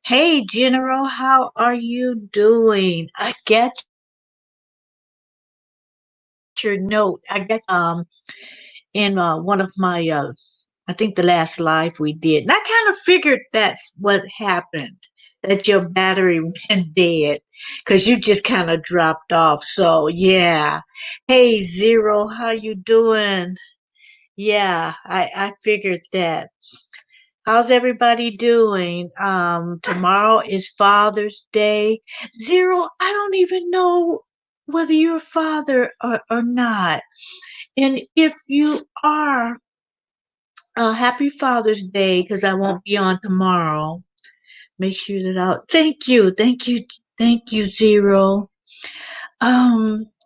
Hey, General, how are you doing? I get your note. I got in one of my I think the last live we did. And I kind of figured that's what happened. That your battery went dead because you just kind of dropped off. So yeah. Hey, Zero, how you doing? Yeah, I figured that. How's everybody doing? Tomorrow is Father's Day. Zero, I don't even know whether you're a father or not. And if you are, happy Father's Day because I won't be on tomorrow. Make sure that I'll thank you, Zero.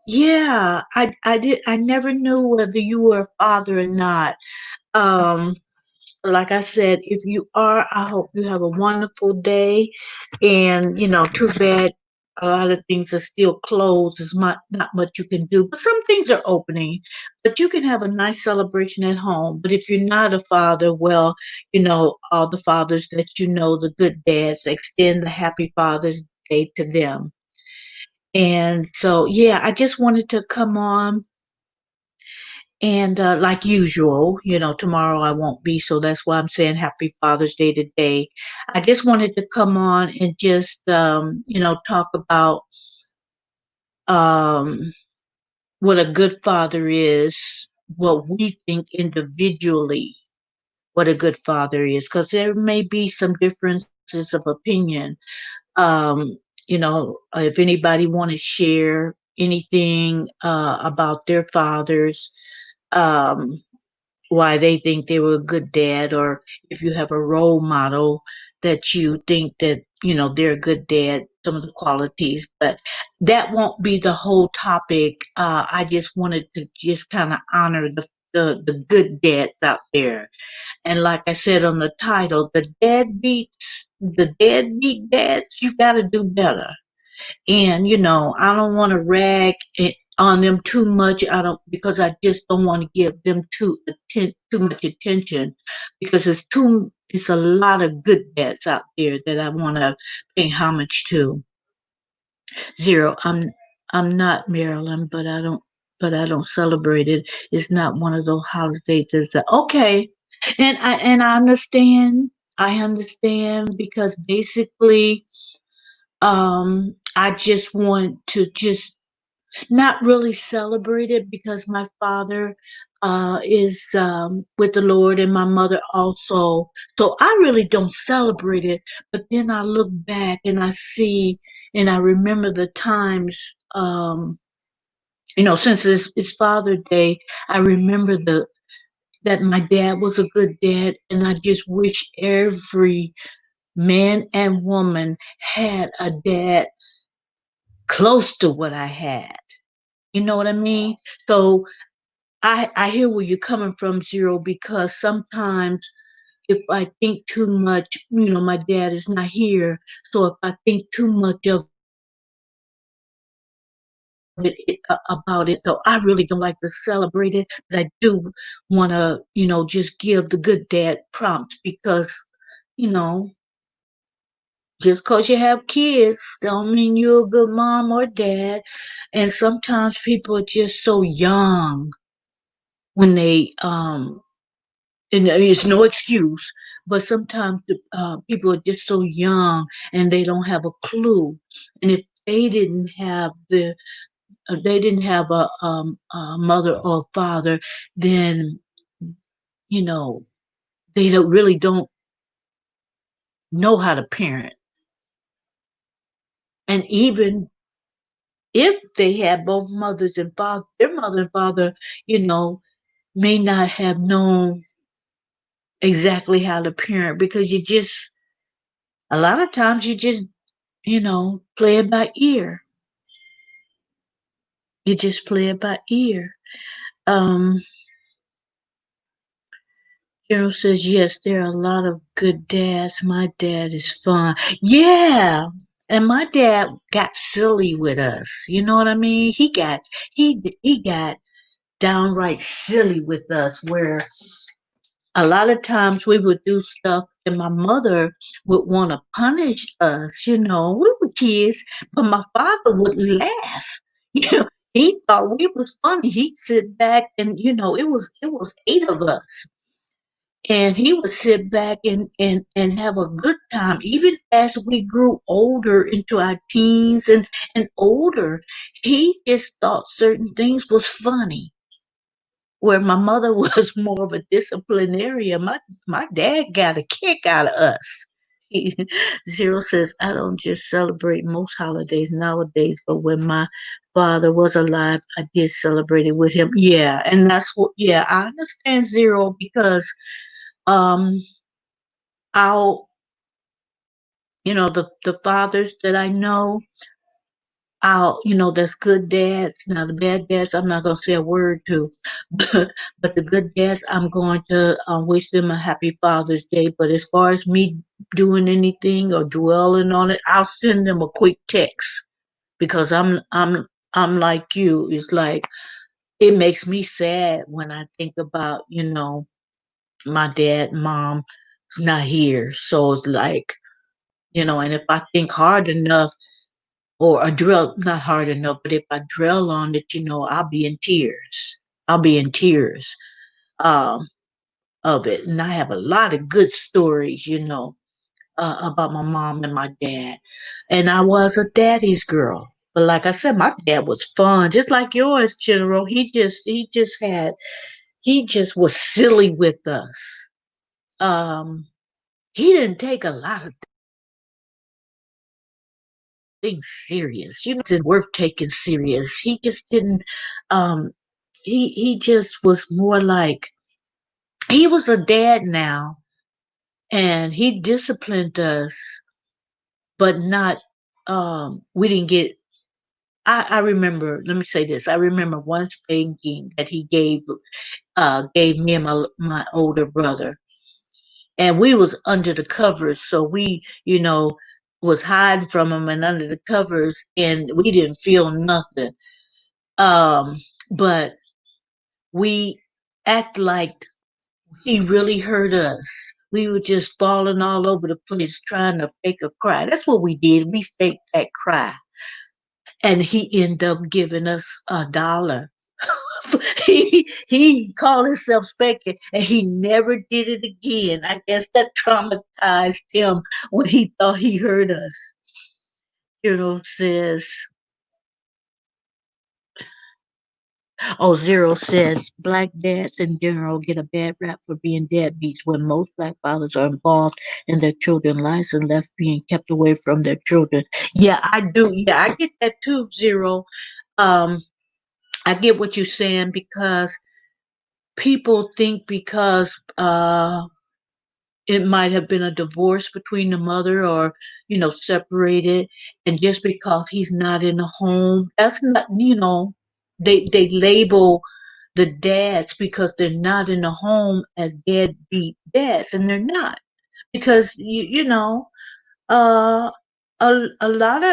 Yeah, I never knew whether you were a father or not. Um, like I said, if you are, I hope you have a wonderful day. And, too bad a lot of things are still closed. There's not much you can do, but some things are opening. But you can have a nice celebration at home. But if you're not a father, well, all the fathers that you know, the good dads, extend the happy Father's Day to them. And so, yeah, I just wanted to come on and like usual, tomorrow I won't be, so that's why I'm saying Happy Father's Day today. I just wanted to come on and just, talk about um, what a good father is, what we think individually what a good father is, because there may be some differences of opinion. Um, if anybody want to share anything about their fathers, um, why they think they were a good dad, or if you have a role model that you think that they're a good dad, some of the qualities. But that won't be the whole topic. I just wanted to just kind of honor the good dads out there. And like I said on the title, the deadbeat dads, you got to do better. And, I don't want to rag on them too much. I don't, because I just don't want to give them too much attention, because it's a lot of good dads out there that I want to pay homage to. Zero, I'm not Maryland, but I don't celebrate it. It's not one of those holidays that's okay. And I understand. I understand because basically, I just want to just not really celebrate it because my father is with the Lord, and my mother also. So I really don't celebrate it. But then I look back and I see and I remember the times, since it's Father Day, I remember that my dad was a good dad, and I just wish every man and woman had a dad close to what I had. You know what I mean? So I hear where you're coming from, Zero, because sometimes if I think too much, my dad is not here. So if I think too much of about it, so I really don't like to celebrate it. But I do want to, just give the good dad prompts because, you know, just because you have kids don't mean you're a good mom or dad. And sometimes people are just so young when they and it's no excuse, but sometimes people are just so young and they don't have a clue. And if they didn't have a mother or father, then you know they don't know how to parent. And even if they had both mothers and father, their mother and father, you know, may not have known exactly how to parent, because a lot of times you just play it by ear. You just play it by ear. Um, General says, yes, there are a lot of good dads. My dad is fun. Yeah. And my dad got silly with us. You know what I mean? He got downright silly with us, where a lot of times we would do stuff and my mother would want to punish us. We were kids, but my father would laugh. You know, he thought we was funny. He'd sit back and it was eight of us, and he would sit back and have a good time. Even as we grew older into our teens and older, he just thought certain things was funny. Where my mother was more of a disciplinarian, my dad got a kick out of us. He, Zero says, I don't just celebrate most holidays nowadays, but when my father was alive, I did celebrate it with him. Yeah, and that's what, yeah, I understand Zero because um our the fathers that I know, that's good dads. Now the bad dads, I'm not gonna say a word to, but the good dads, I'm going to wish them a happy Father's Day. But as far as me doing anything or dwelling on it, I'll send them a quick text because I'm like you. It's like it makes me sad when I think about my dad, mom is not here, so it's like and if I think hard enough or I drill not hard enough, but if I drill on it, I'll be in tears. I'll be in tears um, of it. And I have a lot of good stories, about my mom and my dad. And I was a daddy's girl. But like I said, my dad was fun, just like yours, General. He just was silly with us. He didn't take a lot of things serious. It's worth taking serious. He just didn't. Um, he just was more like he was a dad now, and he disciplined us, but not. We didn't get. I remember. Let me say this. I remember one spanking that he gave me and my older brother, and we was under the covers, so we was hiding from him and under the covers, and we didn't feel nothing. Um, but we act like he really hurt us. We were just falling all over the place trying to fake a cry. That's what we did. We faked that cry. And he ended up giving us $1. he called himself Spanking and he never did it again. I guess that traumatized him when he thought he hurt us. Says Zero says black dads in general get a bad rap for being deadbeats when most black fathers are involved in their children's lives and left being kept away from their children. Yeah, I do. Yeah, I get that too, Zero. Um, I get what you're saying because people think because it might have been a divorce between the mother or separated, and just because he's not in the home, that's not they label the dads because they're not in the home as deadbeat dads, and they're not because uh a lot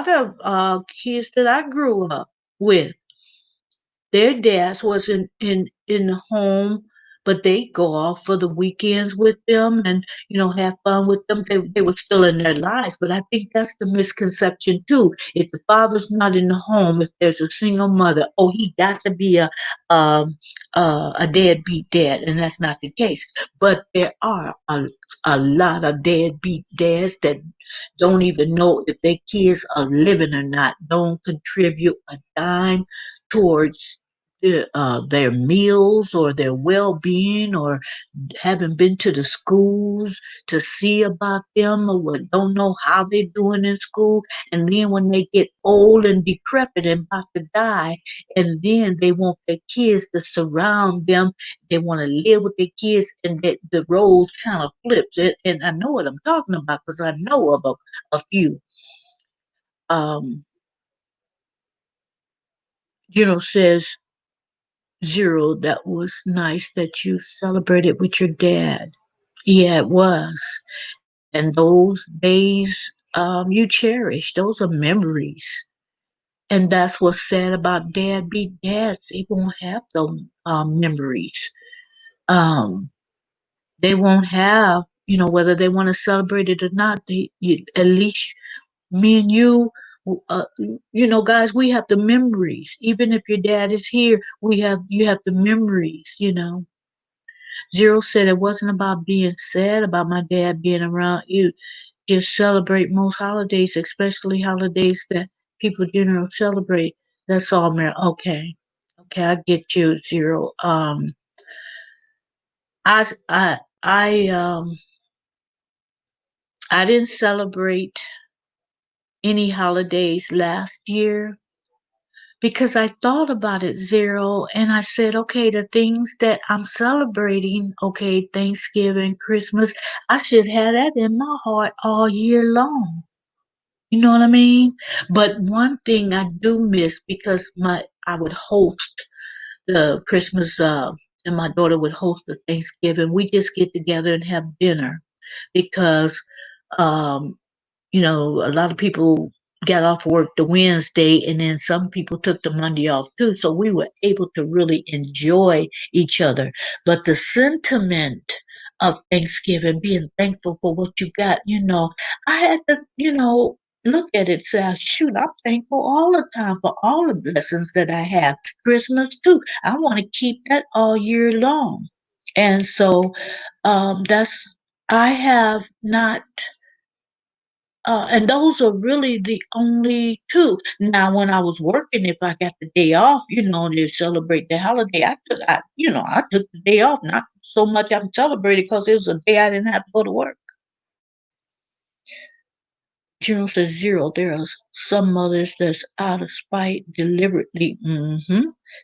of kids that I grew up with, their dads wasn't in the home, but they go off for the weekends with them and have fun with them. They were still in their lives, but I think that's the misconception too. If the father's not in the home, if there's a single mother, oh, he got to be um a deadbeat dad, and that's not the case. But there are a lot of deadbeat dads that don't even know if their kids are living or not, don't contribute a dime towards their meals or their well-being, or haven't been to the schools to see about them, or don't know how they're doing in school. And then when they get old and decrepit and about to die, and then they want their kids to surround them, they want to live with their kids, and that the roles kind of flips it. And I know what I'm talking about because I know of a few. um says Zero, that was nice that you celebrated with your dad. Yeah, it was. And those days you cherish. Those are memories. And that's what's sad about deadbeat dads. They won't have those memories. Um, they won't have, whether they want to celebrate it or not. At least me and you, uh, guys, we have the memories. Even if your dad is here, you have the memories. Zero said it wasn't about being sad about my dad being around. You just celebrate most holidays, especially holidays that people generally celebrate. That's all, man. Okay. Okay, I get you, Zero. I, I, I, um, I didn't celebrate any holidays last year because I thought about it, Zero, and I said, okay, the things that I'm celebrating, okay, Thanksgiving, Christmas, I should have that in my heart all year long. You know what I mean? But one thing I do miss because I would host the Christmas and my daughter would host the Thanksgiving. We just get together and have dinner because um a lot of people got off work the Wednesday and then some people took the Monday off too. So we were able to really enjoy each other. But the sentiment of Thanksgiving, being thankful for what you got, I had to, look at it, say, shoot, I'm thankful all the time for all the blessings that I have. Christmas too. I want to keep that all year long. And so I have not and those are really the only two. Now, when I was working, if I got the day off, to celebrate the holiday, I took the day off. Not so much I'm celebrating because it was a day I didn't have to go to work. General says zero. There are some mothers that's out of spite, deliberately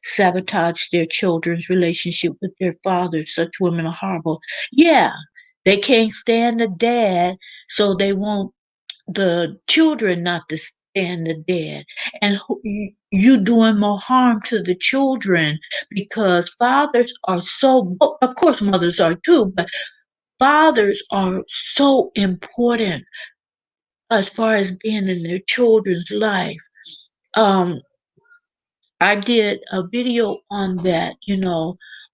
sabotage their children's relationship with their fathers. Such women are horrible. Yeah, they can't stand the dad, so they won't the children not to stand the dead, and you doing more harm to the children because fathers are so, of course mothers are too, but fathers are so important as far as being in their children's life. um I did a video on that,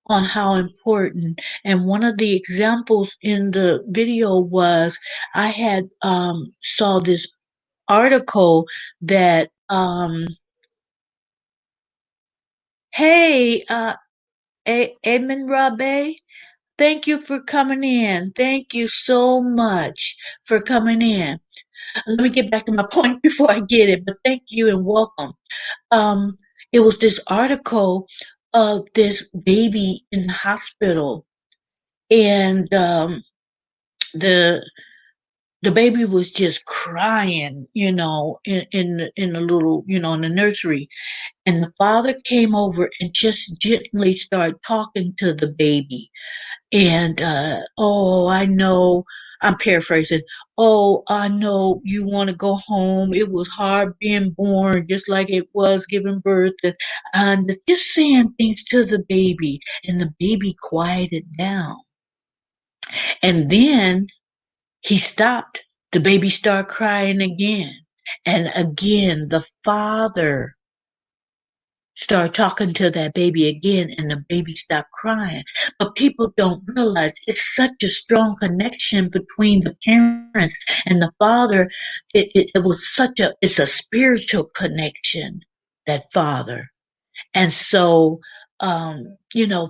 on how important, and one of the examples in the video was I had saw this article that hey, Amen Rabe, thank you for coming in. Thank you so much for coming in. Let me get back to my point before I get it, but thank you and welcome. Um, it was this article of this baby in the hospital, and the the baby was just crying, in the little, in the nursery. And the father came over and just gently started talking to the baby. And, oh, I know, I'm paraphrasing. Oh, I know you want to go home. It was hard being born, just like it was giving birth. And just saying things to the baby. And the baby quieted down. And then he stopped. The baby started crying again. And again, the father start talking to that baby again and the baby stopped crying. But people don't realize it's such a strong connection between the parents and the father. It was it's a spiritual connection, that father. And so,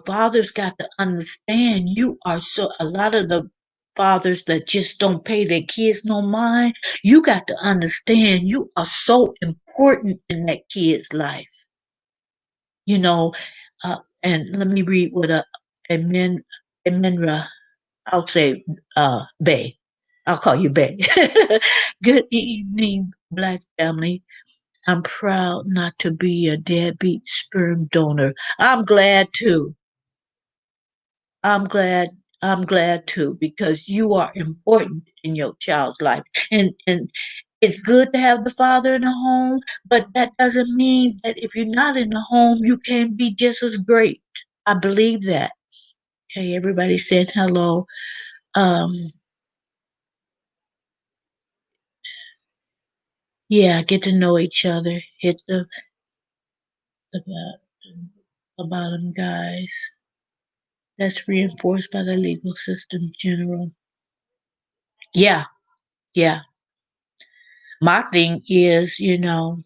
fathers got to understand you are a lot of the fathers that just don't pay their kids no mind, you got to understand you are so important in that kid's life you know, and let me read what Amen, Amenra, I'll say, Bay. I'll call you Bay. Good evening, Black family. I'm proud not to be a deadbeat sperm donor. I'm glad too. I'm glad. I'm glad too because you are important in your child's life, and it's good to have the father in the home, but that doesn't mean that if you're not in the home, you can't be just as great. I believe that. Okay, everybody said hello. Um, yeah, get to know each other. Hit the, the bottom, guys. That's reinforced by the legal system general. Yeah, yeah. My thing is, now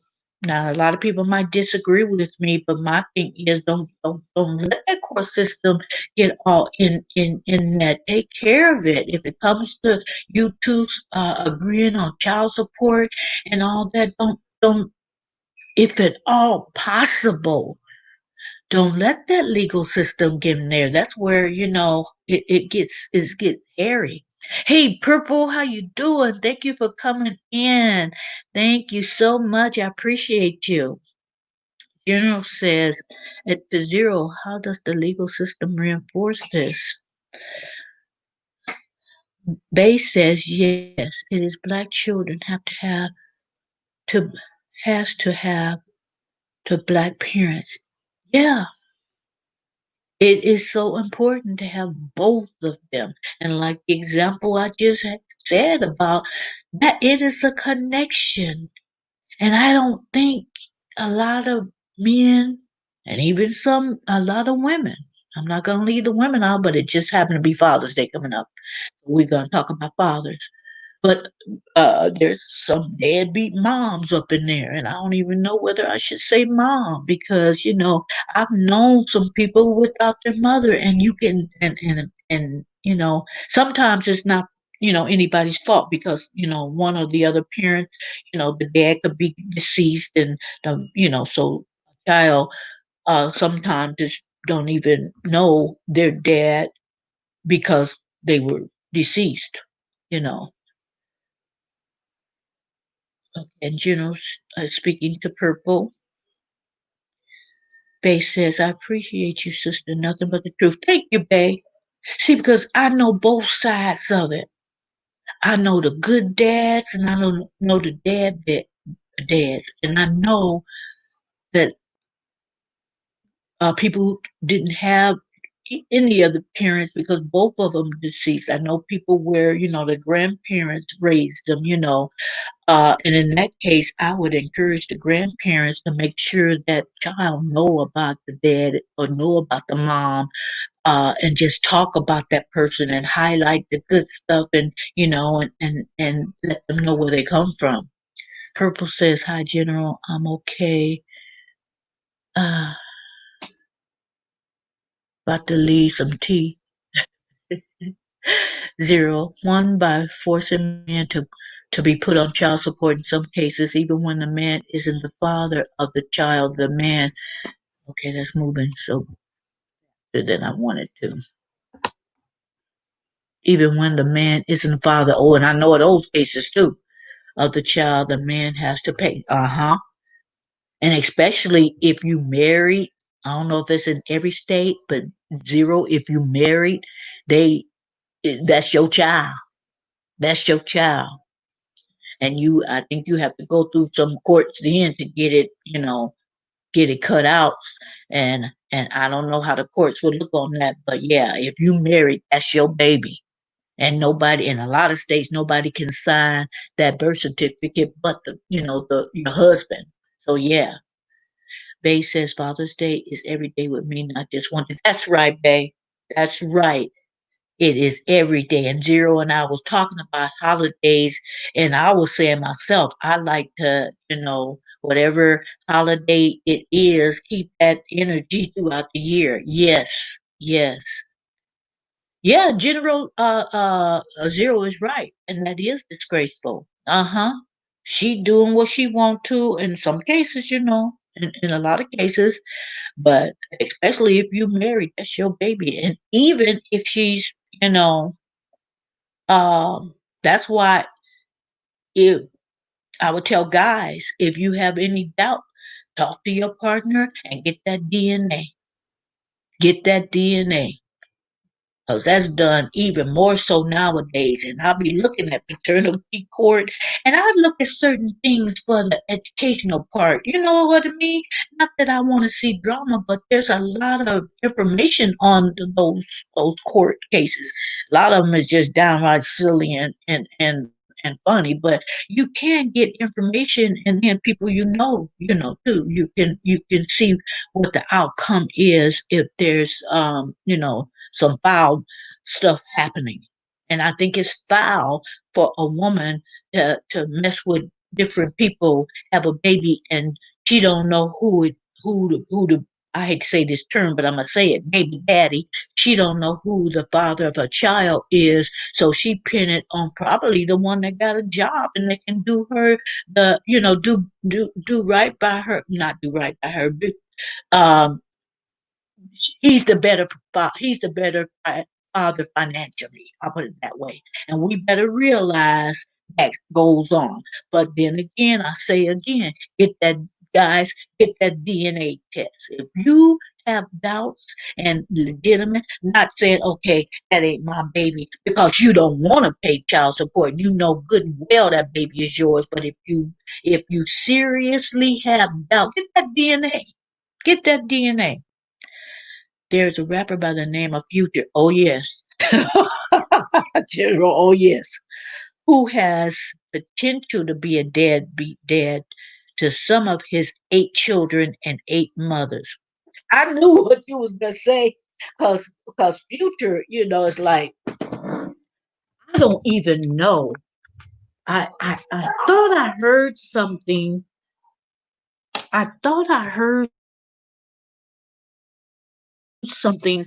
a lot of people might disagree with me, but my thing is don't let that court system get all in that. Take care of it. If it comes to you two agreeing on child support and all that, don't if at all possible, don't let that legal system get in there. That's where, it gets hairy. Hey, Purple, how you doing? Thank you for coming in. Thank you so much. I appreciate you. General says at the zero, how does the legal system reinforce this? Bay says yes, it is black children to has to have to black parents. Yeah, it is so important to have both of them. And like the example I just said about that, it is a connection. And I don't think a lot of men and even a lot of women, I'm not going to leave the women out, but it just happened to be Father's Day coming up. We're going to talk about fathers. But there's some deadbeat moms up in there, and I don't even know whether I should say mom because I've known some people without their mother, and you can and sometimes it's not anybody's fault because one or the other parent, the dad could be deceased, and so a child sometimes just don't even know their dad because they were deceased, you know. And Juno's speaking to Purple. Bay says, I appreciate you, sister. Nothing but the truth. Thank you, Bay. See, because I know both sides of it. I know the good dads and I know the dads. And I know that people didn't have any of the parents because both of them deceased. I know people where, the grandparents raised them, and in that case, I would encourage the grandparents to make sure that child know about the dad or know about the mom, and just talk about that person and highlight the good stuff and and let them know where they come from. Purple says, "Hi, General. I'm okay. Uh, about to leave some tea." Zero. One by forcing men to be put on child support in some cases, even when the man isn't the father of the child. The man. Okay, that's moving so than I wanted to. Even when the man isn't the father. Oh, and I know of those cases too. Of the child, the man has to pay. Uh-huh. And especially if you married, I don't know if it's in every state, but zero, if you married, they that's your child. That's your child. And I think you have to go through some courts then to get it, get it cut out. And I don't know how the courts would look on that, but yeah, if you married, that's your baby. And nobody in a lot of states, nobody can sign that birth certificate but your husband. So yeah, Bay says Father's Day is every day with me, not just one day. That's right, Bay. That's right. It is every day. And Zero and I was talking about holidays, and I was saying myself, I like to, whatever holiday it is, keep that energy throughout the year. Yes, yes. Yeah, General Zero is right, and that is disgraceful. Uh-huh. She doing what she want to in some cases, in a lot of cases, but especially if you married, that's your baby. And even if she's, you know, that's why if I would tell guys, if you have any doubt, talk to your partner and get that DNA. Get that DNA. Because that's done even more so nowadays. And I'll be looking at paternity court and I look at certain things for the educational part. You know what I mean? Not that I want to see drama, but there's a lot of information on those court cases. A lot of them is just downright silly and funny, but you can get information and then people too. You can see what the outcome is if there's some foul stuff happening. And I think it's foul for a woman to mess with different people, have a baby, and she don't know who the I hate to say this term, but I'm gonna say it, baby daddy. She don't know who the father of her child is, so she pin it on probably the one that got a job and that can do her the do right by her, not do right by her, but um he's the better he's the better father financially. I'll put it that way. And we better realize that goes on. But then again, I say again, get that guys, get that DNA test. If you have doubts and legitimate, not saying, okay, that ain't my baby, because you don't want to pay child support. You know good and well that baby is yours. But if you seriously have doubt, get that DNA. Get that DNA. There's a rapper by the name of Future. Oh yes. General, oh yes. Who has potential to be a deadbeat dad to some of his 8 children and 8 mothers. I knew what you was gonna say, cause Future, it's like I don't even know. I thought I heard something. I thought I heard something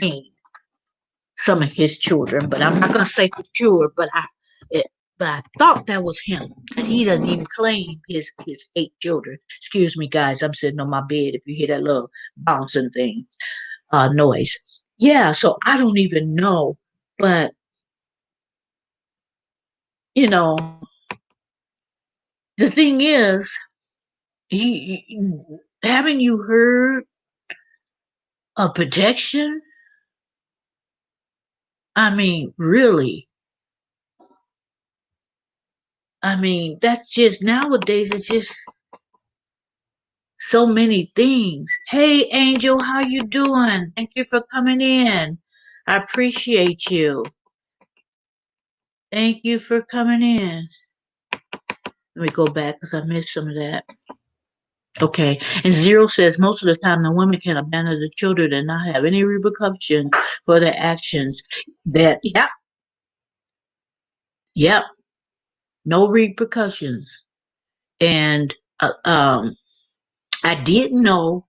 some of his children, but I'm not gonna say for sure. It, but I thought that was him, and he doesn't even claim his 8 children. Excuse me, guys. I'm sitting on my bed. If you hear that little bouncing thing, noise, yeah. So I don't even know, but you know, the thing is, haven't you heard of protection? I mean, really. I mean, that's just nowadays. It's just so many things. Hey, Angel, how you doing? Thank you for coming in. I appreciate you. Thank you for coming in. Let me go back because I missed some of that. Okay. And Zero says most of the time the women can abandon the children and not have any repercussions for their actions. Yep, yep, no repercussions. And I did know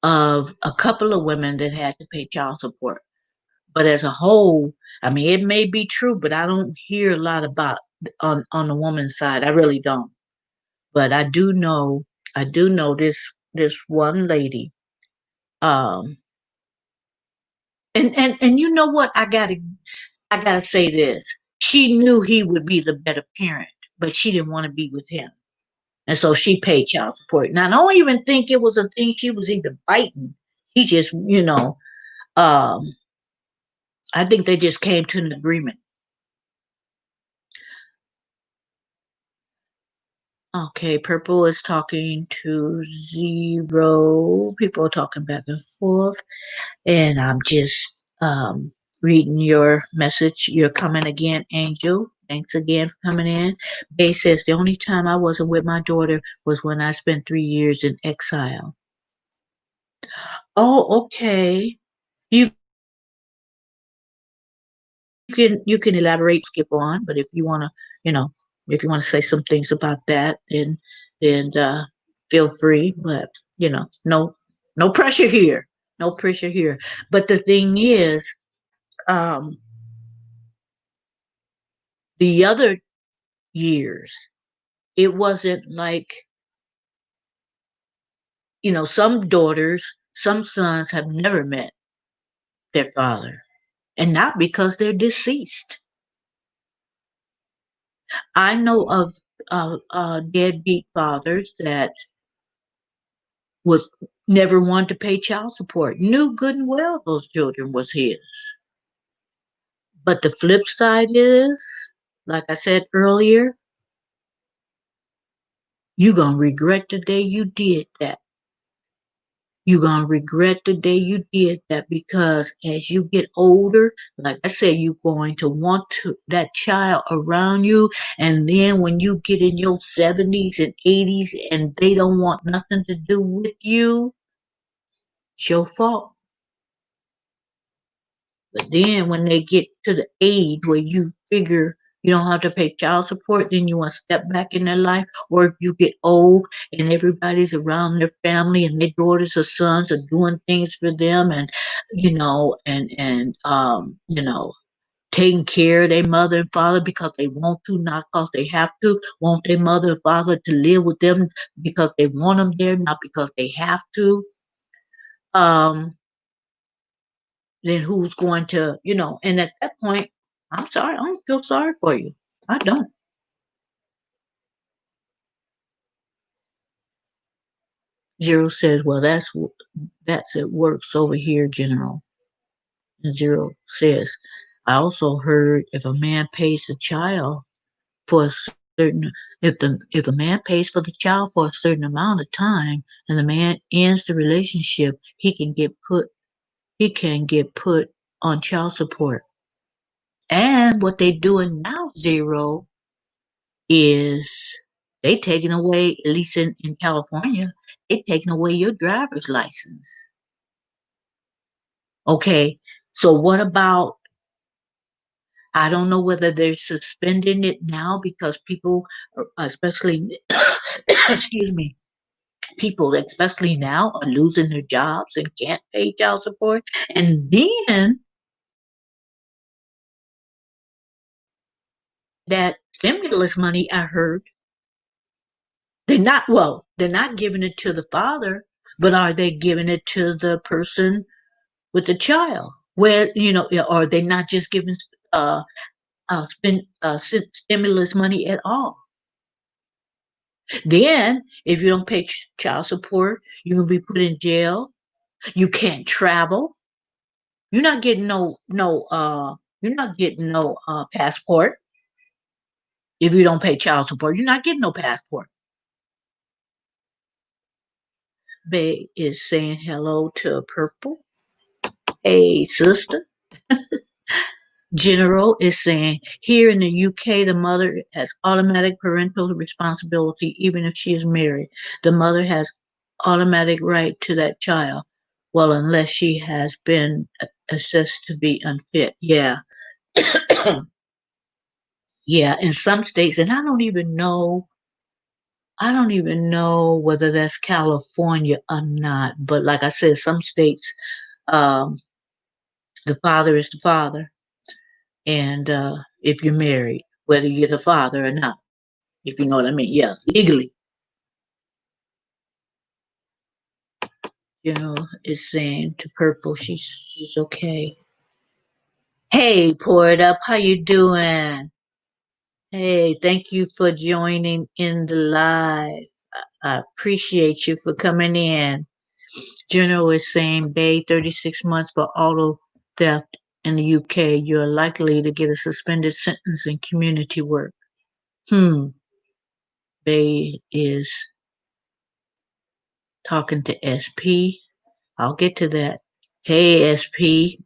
of a couple of women that had to pay child support. But as a whole, I mean, it may be true, but I don't hear a lot about on the woman's side. I really don't. But I do know this one lady. Um, and you know what? I gotta say this. She knew he would be the better parent, but she didn't want to be with him, and so she paid child support. Now I don't even think it was a thing she was even fighting. He just, um, I think they just came to an agreement. Okay, Purple is talking to Zero. People are talking back and forth, and I'm just reading your message. You're coming again, Angel. Thanks again for coming in. Bay says the only time I wasn't with my daughter was when I spent 3 years in exile. Oh, okay. You you can elaborate, skip on, but you know, if you want to say some things about that, then feel free. But no pressure here, no pressure here. But the thing is, um, the other years, it wasn't like some daughters, some sons have never met their father, and not because they're deceased. I know of deadbeat fathers that was never wanted to pay child support, knew good and well those children was his. But the flip side is, like I said earlier, you're going to regret the day you did that. You're going to regret the day you did that, because as you get older, like I said, you're going to want that child around you. And then when you get in your 70s and 80s and they don't want nothing to do with you, it's your fault. But then when they get to the age where you figure you don't have to pay child support, then you want to step back in their life. Or if you get old and everybody's around their family and their daughters or sons are doing things for them and taking care of their mother and father because they want to, not because they have to, want their mother and father to live with them because they want them there, not because they have to. Um, then who's going to, and at that point, I'm sorry, I don't feel sorry for you. I don't. Zero says, well, that's it works over here, General. And Zero says, I also heard if a man pays the child for a certain if a man pays for the child for a certain amount of time and the man ends the relationship, he can get put on child support. And what they doing now, Zero, is they taking away, at least in California, they taking away your driver's license. Okay. So what about, I don't know whether they're suspending it now because people, especially, excuse me, people, especially now, are losing their jobs and can't pay child support. And then that stimulus money, I heard, they're not giving it to the father, but are they giving it to the person with the child? Where, are they not just giving stimulus money at all? Then, if you don't pay child support, you're gonna be put in jail. You can't travel. You're not getting no passport if you don't pay child support. You're not getting no passport. Bay is saying hello to Purple. Hey, sister. General is saying here in the UK, the mother has automatic parental responsibility even if she is married. The mother has automatic right to that child. Well, unless she has been assessed to be unfit. Yeah. Yeah, in some states, and I don't even know whether that's California or not. But like I said, some states, um, the father is the father, and if you're married, whether you're the father or not, if you know what I mean, yeah, legally, is saying to Purple, she's okay. Hey, pour it up. How you doing? Hey, thank you for joining in the live. I appreciate you for coming in. General is saying, Bay, 36 months for auto theft in the UK. You're likely to get a suspended sentence in community work. Hmm. Bay is talking to SP. I'll get to that. Hey, SP.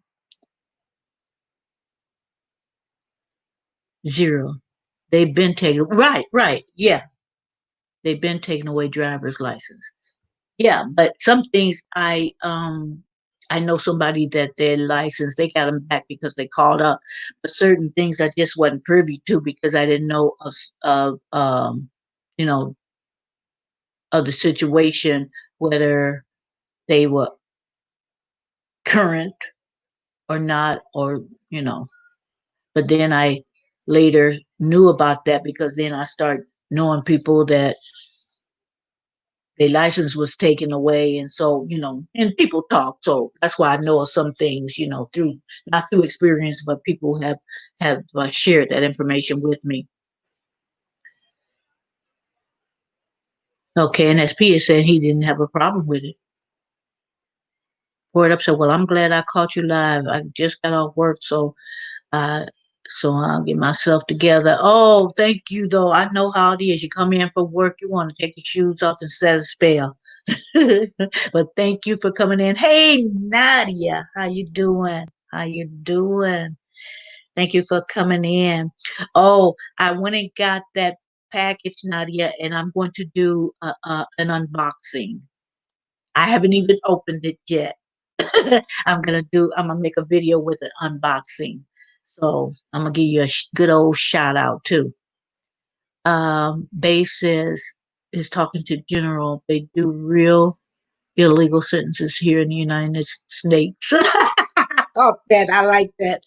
Zero. They've been taken. Right, right. Yeah. They've been taking away driver's license. Yeah, but some things I know somebody that their license they got them back because they called up, but certain things I just wasn't privy to because I didn't know of you know of the situation whether they were current or not or you know. But then I later knew about that because then I started knowing people that their license was taken away and so and people talk so that's why I know of some things through not through experience but people have shared that information with me. Okay, and as Peter said he didn't have a problem with it. Word up said, well, I'm glad I caught you live. I just got off work, uh so I'll get myself together. Oh, thank you though. I know how it is. You come in from work, you want to take your shoes off and set a spell. But thank you for coming in. Hey, Nadia, how you doing? How you doing? Thank you for coming in. Oh, I went and got that package, Nadia, and I'm going to do an unboxing. I haven't even opened it yet. I'm gonna make a video with an unboxing. So I'm gonna give you a good old shout out too. Bay says is talking to General. They do real illegal sentences here in the United States. Oh, that I like that.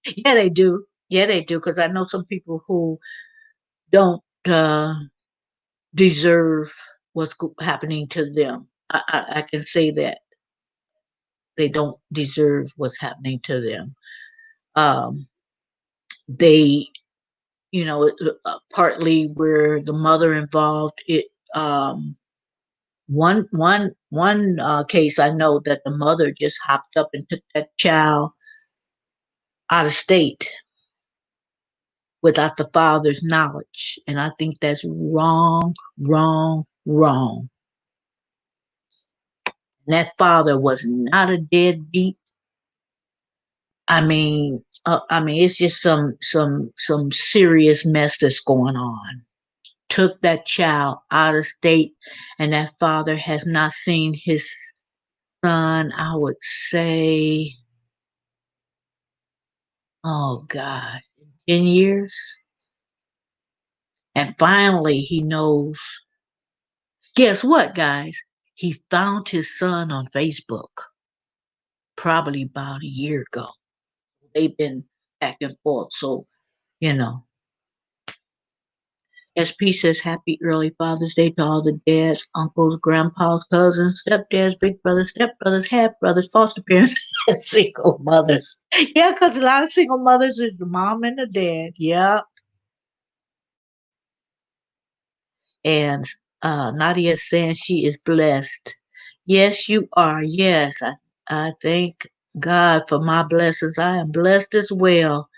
Yeah, they do. Yeah, they do. Because I know some people who don't deserve what's happening to them. I can say that they don't deserve what's happening to them. Um, they, partly where the mother involved. One case I know that the mother just hopped up and took that child out of state without the father's knowledge, and I think that's wrong, wrong, wrong. And that father was not a deadbeat. It's just some serious mess that's going on. Took that child out of state, and that father has not seen his son. I would say, oh God, 10 years. And finally, he knows. Guess what, guys? He found his son on Facebook probably about a year ago. They've been back and forth. So, you know, SP says happy early Father's Day to all the dads, uncles, grandpas, cousins, stepdads, big brothers, stepbrothers, half brothers, foster parents, and single mothers. Yeah, because a lot of single mothers is the mom and the dad. Yeah. And Nadia is saying she is blessed. Yes, you are. Yes, I thank God for my blessings. I am blessed as well.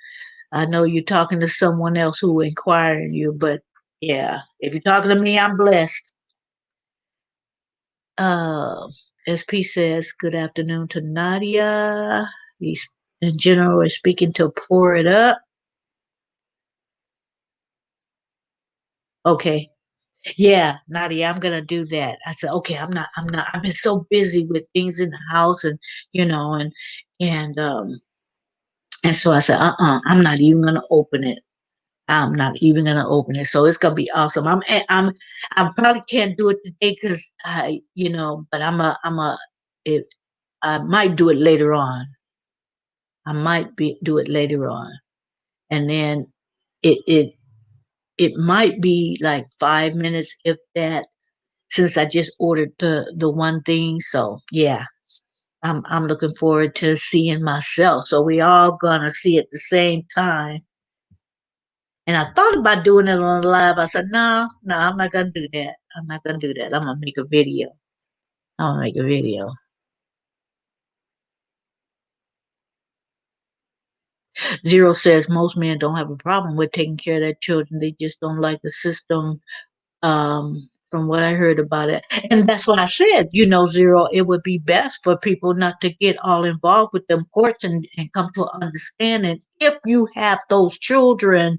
I know you're talking to someone else who inquiring you, but yeah, if you're talking to me, I'm blessed. Uh, SP says, good afternoon to Nadia. He's in general is speaking to pour it up. Okay. Yeah, Nadia, I'm gonna do that. I said, okay, I'm not, I've been so busy with things in the house and, you know, and, um, and so I said, I'm not even gonna open it. I'm not even gonna open it. So it's gonna be awesome. I probably can't do it today because but it, I might do it later on. Do it later on, and then it it it might be like 5 minutes if that, since I just ordered the one thing. So yeah, I'm looking forward to seeing myself. So we all gonna see at the same time. And I thought about doing it on live. I said, no, no, I'm not gonna do that. I'm not gonna do that. I'm gonna make a video. I'm gonna make a video. Zero says most men don't have a problem with taking care of their children. They just don't like the system. From what I heard about it, and that's what I said. Zero. It would be best for people not to get all involved with them courts and come to an understanding if you have those children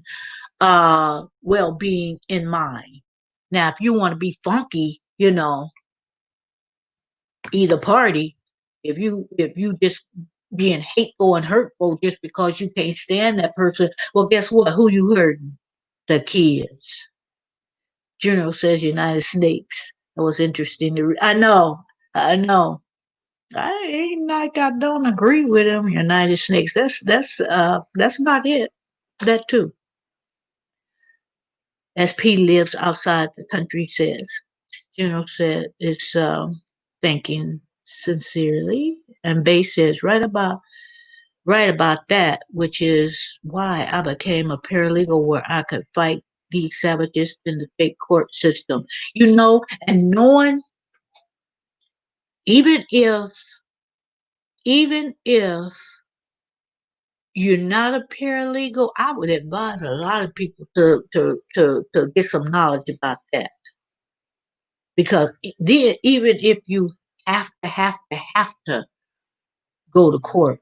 well-being in mind. Now, if you want to be funky, either party, if you just being hateful and hurtful just because you can't stand that person, well, guess what? Who you hurting? The kids. Juno says United States. That was interesting to read. I know. I ain't like I don't agree with him. United States. That's about it. That too. SP lives outside the country, says. Juno said it's thinking sincerely. And Bay says right about that, which is why I became a paralegal where I could fight these savages in the fake court system. And knowing even if even if you're not a paralegal, I would advise a lot of people to get some knowledge about that. Because then even if you have to go to court,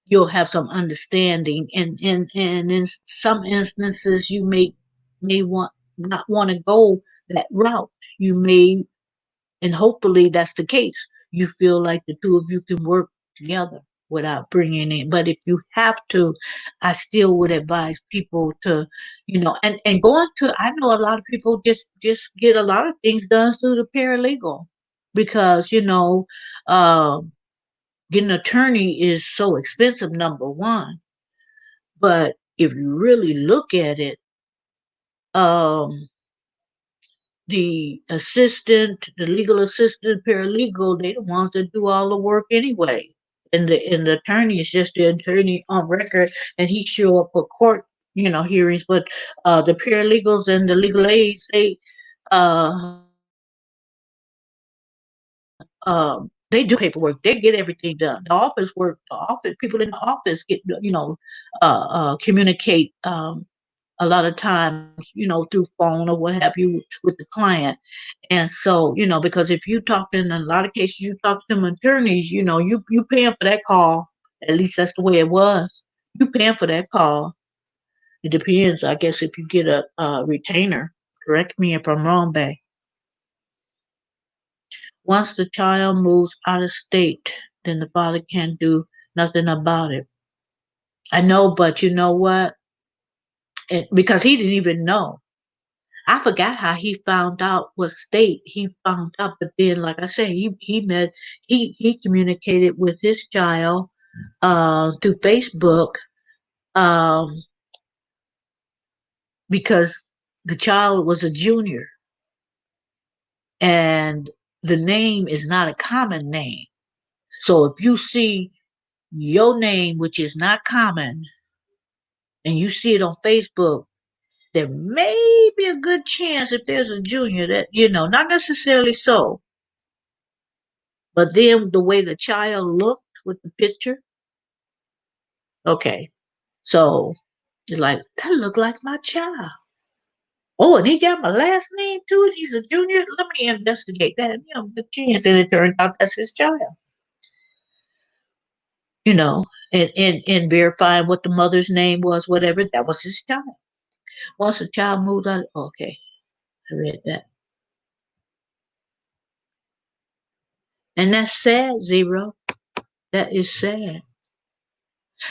you'll have some understanding, and in some instances you may want not want to go that route. You may, and hopefully that's the case, you feel like the two of you can work together without bringing in. But if you have to, I still would advise people to, and going to. I know a lot of people just get a lot of things done through the paralegal because getting an attorney is so expensive. Number one, but if you really look at it, um, the legal assistant, paralegal, they the ones that do all the work anyway. And the attorney is just the attorney on record, and he show up for court, hearings. But the paralegals and the legal aides, they do paperwork. They get everything done. The office work, the office people in the office get, communicate. A lot of times, through phone or what have you with the client. And so, because if you talk in a lot of cases, you talk to them attorneys, you paying for that call. At least that's the way it was. You paying for that call. It depends, I guess, if you get a retainer. Correct me if I'm wrong, Bay. Once the child moves out of state, then the father can't do nothing about it. I know, but you know what? Because he didn't even know. I forgot how he found out what state he found out, but then, like I said, he communicated with his child through Facebook um, because the child was a junior, and the name is not a common name. So if you see your name, which is not common, and you see it on Facebook, there may be a good chance if there's a junior that not necessarily so. But then the way the child looked with the picture, okay. So you're like, that look like my child. Oh, and he got my last name too. And he's a junior. Let me investigate that. Good chance. And it turned out that's his child. And verifying what the mother's name was, whatever, that was his child. Once the child moved out, okay, I read that. And that's sad, Zero. That is sad.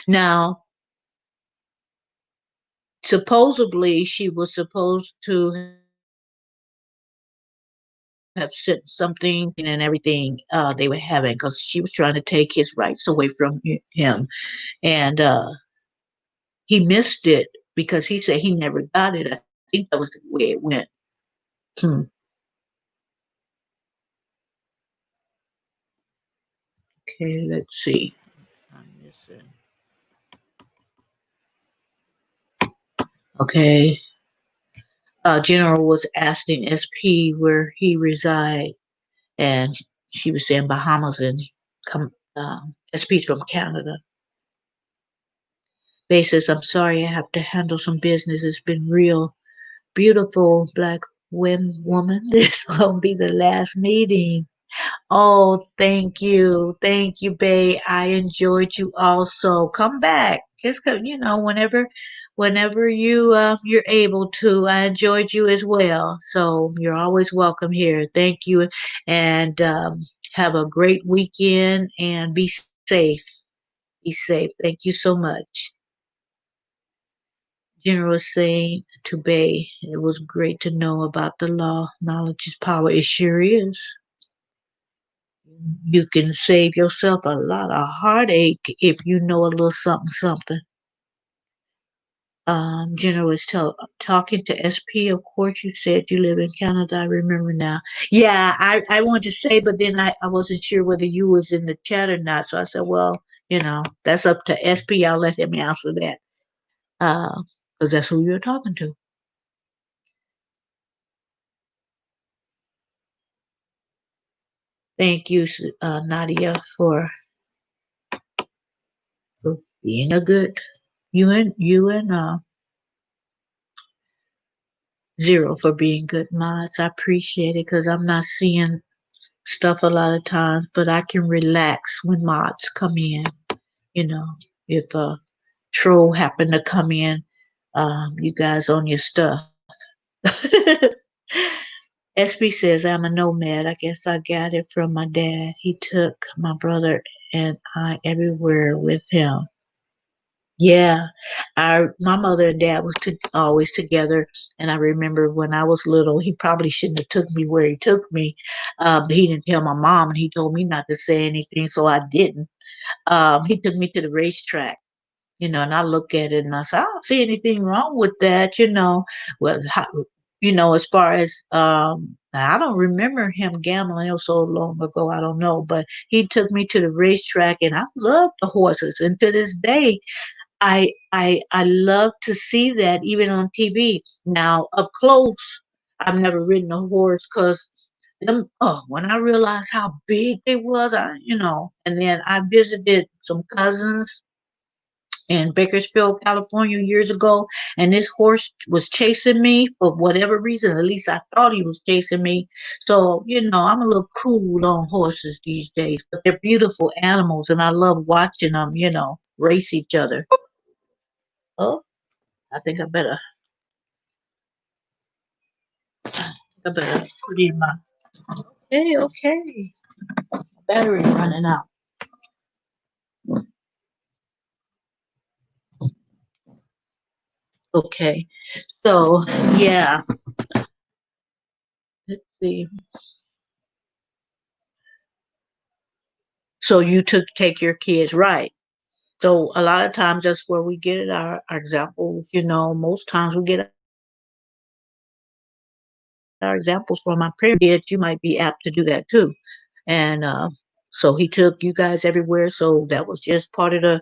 Now, supposedly, she was supposed to have sent something and everything they were having because she was trying to take his rights away from him. And he missed it because he said he never got it. I think that was the way it went. Hmm. Okay, let's see. I'm missing. Okay. General was asking SP where he reside, and she was saying Bahamas, and SP's from Canada. Bay says, I'm sorry, I have to handle some business. It's been real. Beautiful black woman. This will be the last meeting. Oh, thank you. Thank you, Bay. I enjoyed you also. Come back. Just come, whenever you're able to. I enjoyed you as well. So you're always welcome here. Thank you. And have a great weekend and be safe. Be safe. Thank you so much. General saying to Bay, it was great to know about the law. Knowledge is power. It sure is. You can save yourself a lot of heartache if you know a little something, something. General was talking to SP. Of course, you said you live in Canada. I remember now. Yeah, I wanted to say, but then I wasn't sure whether you was in the chat or not. So I said, well, that's up to SP. I'll let him answer that. Because that's who you're talking to. Thank you, Nadia, for being a good you and Zero for being good mods. I appreciate it because I'm not seeing stuff a lot of times, but I can relax when mods come in. You know, if a troll happen to come in, you guys on your stuff. SB says, I'm a nomad. I guess I got it from my dad. He took my brother and I everywhere with him. Yeah, my mother and dad was always together, and I remember when I was little, he probably shouldn't have took me where he took me, but he didn't tell my mom, and he told me not to say anything, so I didn't. He took me to the racetrack, and I look at it and I say, I don't see anything wrong with that, Well, as far as I don't remember him gambling. It was so long ago, I don't know, but he took me to the racetrack, and I love the horses, and to this day. I love to see that even on TV. Now up close, I've never ridden a horse because them. Oh, when I realized how big they was, and then I visited some cousins in Bakersfield, California years ago, and this horse was chasing me for whatever reason. At least I thought he was chasing me. So, I'm a little cool on horses these days, but they're beautiful animals, and I love watching them, race each other. Oh, I think I better put in my. Hey, okay. Battery running out. Okay. So yeah, let's see. So you took take your kids, right? So a lot of times that's where we get our examples. Most times we get our examples from our parents. You might be apt to do that too. And so he took you guys everywhere. So that was just part of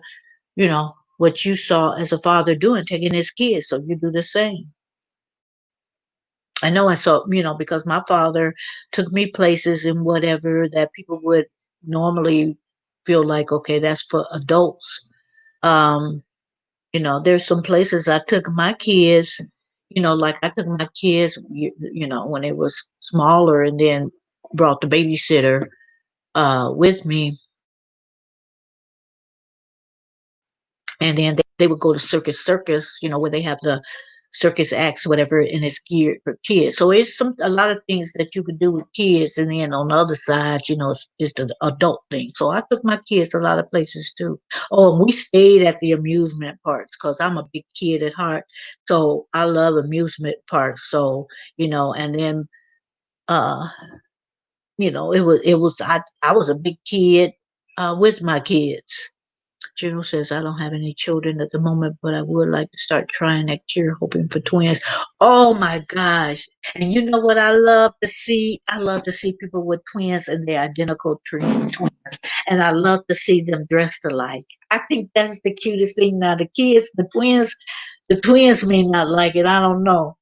what you saw as a father doing, taking his kids. So you do the same. I know I saw, because my father took me places and whatever that people would normally feel like, okay, that's for adults. Um, there's some places I took my kids, like I took my kids, when they was smaller, and then brought the babysitter with me, and then they would go to circus, where they have the circus acts, whatever, and it's geared for kids. So it's a lot of things that you could do with kids, and then on the other side, it's the adult thing. So I took my kids a lot of places too. Oh, and we stayed at the amusement parks because I'm a big kid at heart, so I love amusement parks. So and then uh, it was I was a big kid with my kids. Juno says, I don't have any children at the moment, but I would like to start trying next year, hoping for twins. Oh my gosh. And you know what I love to see? I love to see people with twins and they're identical twins. And I love to see them dressed alike. I think that's the cutest thing. Now, the twins may not like it. I don't know.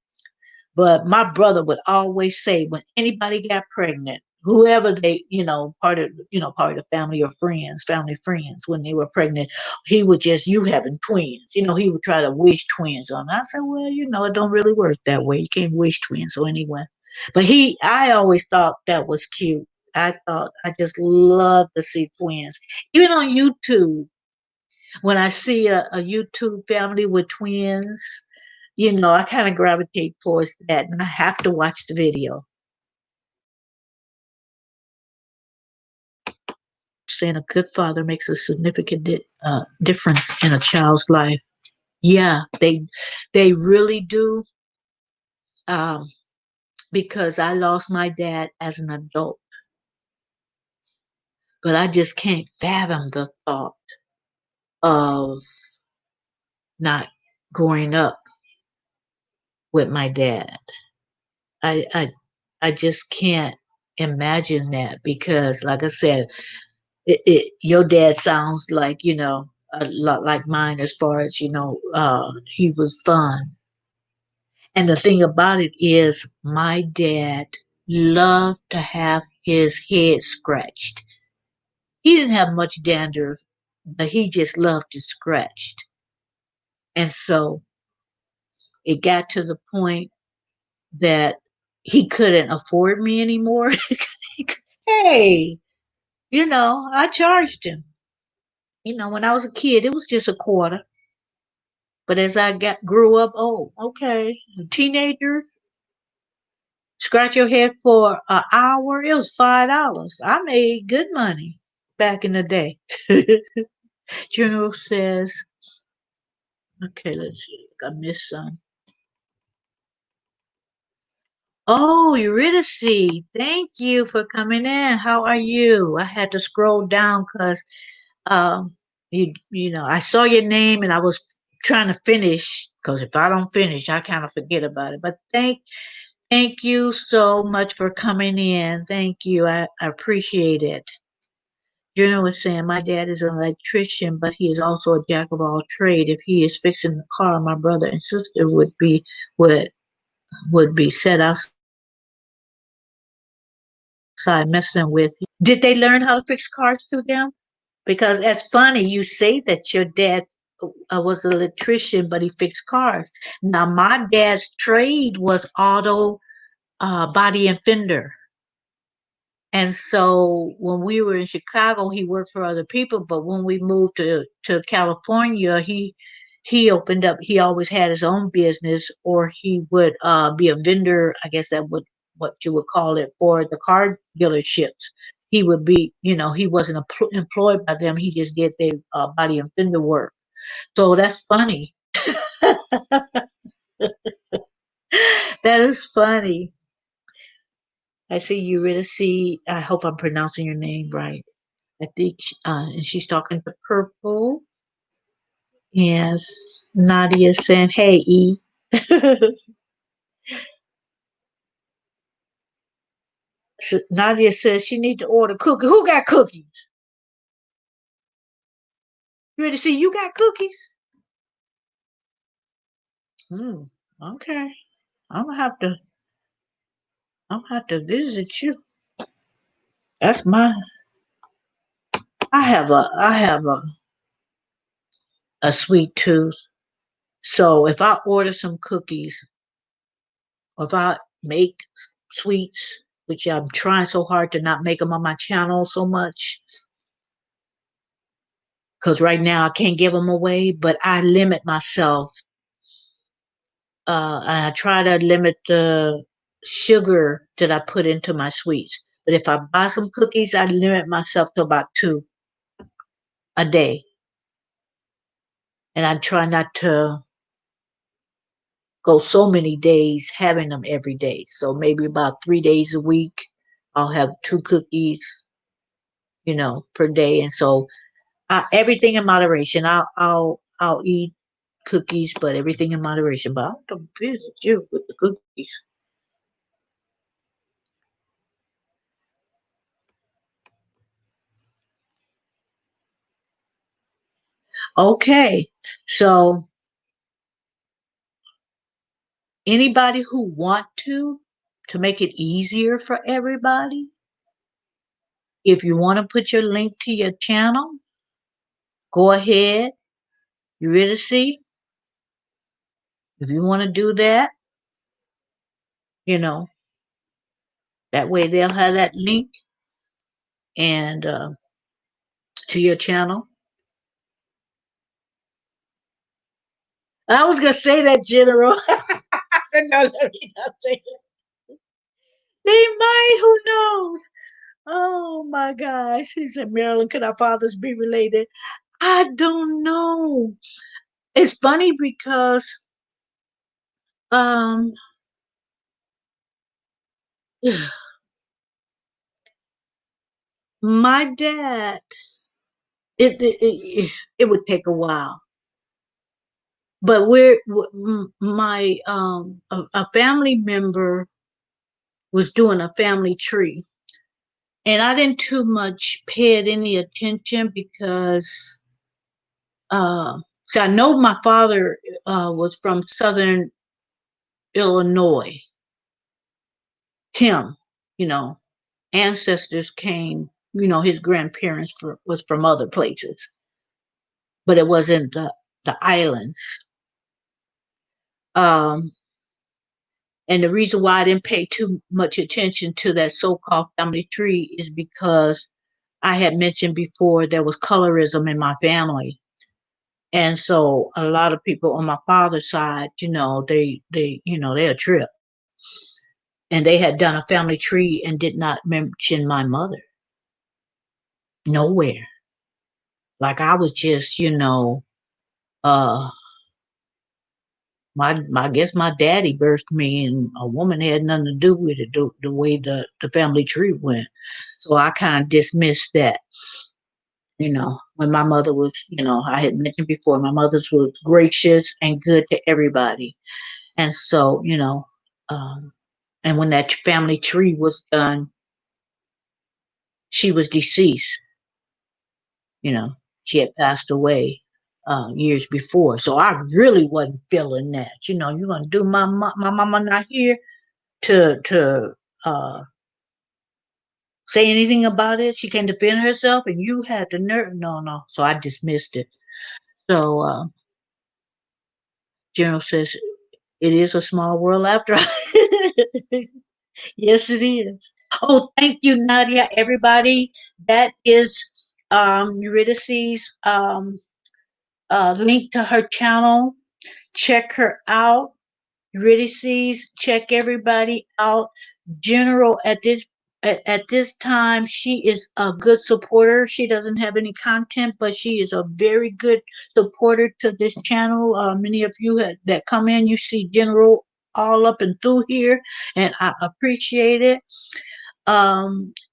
But my brother would always say when anybody got pregnant, whoever they, part of the family or friends, family friends, when they were pregnant, he would just, you having twins. He would try to wish twins on. I said, well, it don't really work that way. You can't wish twins. So anyway, but I always thought that was cute. I just love to see twins. Even on YouTube, when I see a YouTube family with twins, I kind of gravitate towards that, and I have to watch the video. Saying a good father makes a significant difference in a child's life. Yeah, they really do. Um, because I lost my dad as an adult, but I just can't fathom the thought of not growing up with my dad. I I just can't imagine that because, like I said, your dad sounds like a lot like mine as far as he was fun. And the thing about it is my dad loved to have his head scratched. He didn't have much dandruff, but he just loved it scratched. And so it got to the point that he couldn't afford me anymore. Hey, I charged him. When I was a kid, it was just a quarter. But as I grew up, oh, okay, teenagers, Scratch your head for an hour. It was $5. I made good money back in the day. General says, okay, let's see. I missed some. Oh, Eurydice, thank you for coming in. How are you? I had to scroll down because you know, I saw your name and I was trying to finish because if I don't finish, I kind of forget about it. But thank you so much for coming in. Thank you. I appreciate it. Jenna was saying my dad is an electrician, but he is also a jack of all trade. If he is fixing the car, my brother and sister would would be set outside messing with him. Did they learn how to fix cars through them? Because it's funny you say that your dad was an electrician, but he fixed cars. Now my dad's trade was auto body and fender. And so when we were in Chicago, he worked for other people. But when we moved to California, he opened up. He always had his own business, or he would be a vendor. I guess that would what you would call it for the car dealerships. He would be, you know, he wasn't employed by them. He just did their body and fender work. So that's funny. That is funny. I see you really see. I hope I'm pronouncing your name right. I think, and she's talking to Purple. Yes. Nadia saying, hey, E. So Nadia says she need to order cookies. Who got cookies? You ready to see you got cookies? Hmm. Okay. I'm gonna have to visit you. That's my I have a sweet tooth. So if I order some cookies or if I make sweets, which I'm trying so hard to not make them on my channel so much, because right now I can't give them away, but I limit myself. And I try to limit the sugar that I put into my sweets. But if I buy some cookies, I limit myself to about two a day. And I try not to go so many days having them every day. So maybe about 3 days a week, I'll have two cookies, you know, per day. And so everything in moderation. I'll eat cookies, but everything in moderation. But I'll have to visit you with the cookies. Okay, so anybody who want to make it easier for everybody, if you want to put your link to your channel, go ahead. You ready to see? If you want to do that, you know, that way they'll have that link and to your channel. I was gonna say that, General. I said, no, let me not say it. They might. Who knows? Oh my gosh. He said, Marilyn, could our fathers be related? I don't know. It's funny because um my dad it would take a while. But my a family member was doing a family tree and I didn't too much pay it any attention because so I know my father was from southern Illinois. Him, you know, ancestors came, you know, his grandparents was from other places, but it wasn't the islands. Um, and the reason why I didn't pay too much attention to that so-called family tree is because I had mentioned before there was colorism in my family. And so a lot of people on my father's side, you know, they you know, they're a trip. And they had done a family tree and did not mention my mother nowhere. Like I was just, uh, my I guess my daddy birthed me, and a woman had nothing to do with it. The way the family tree went, so I kind of dismissed that. When my mother was, I had mentioned before, my mother was gracious and good to everybody, and so um, and when that family tree was done, she was deceased. You know, she had passed away years before, so I really wasn't feeling that. You're gonna do my mama not here to say anything about it. She can defend herself, and you had the nerve. No, no. So I dismissed it. So General says it is a small world after all. Yes, it is. Oh, thank you, Nadia. Everybody, that is Eurydice's link to her channel. Check her out. Ulysses, check everybody out. General at this time, she is a good supporter. She doesn't have any content, but she is a very good supporter to this channel. Many of you that come in, you see General all up and through here, and I appreciate it.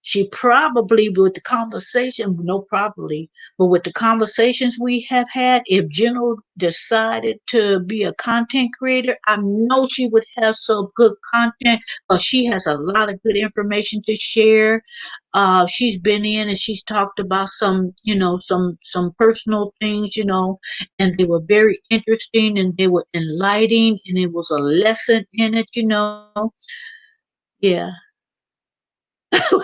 She probably, with the conversation, no, probably, but with the conversations we have had, if General decided to be a content creator, I know she would have some good content because she has a lot of good information to share. She's been in and she's talked about some personal things, and they were very interesting and they were enlightening and it was a lesson in it. Yeah.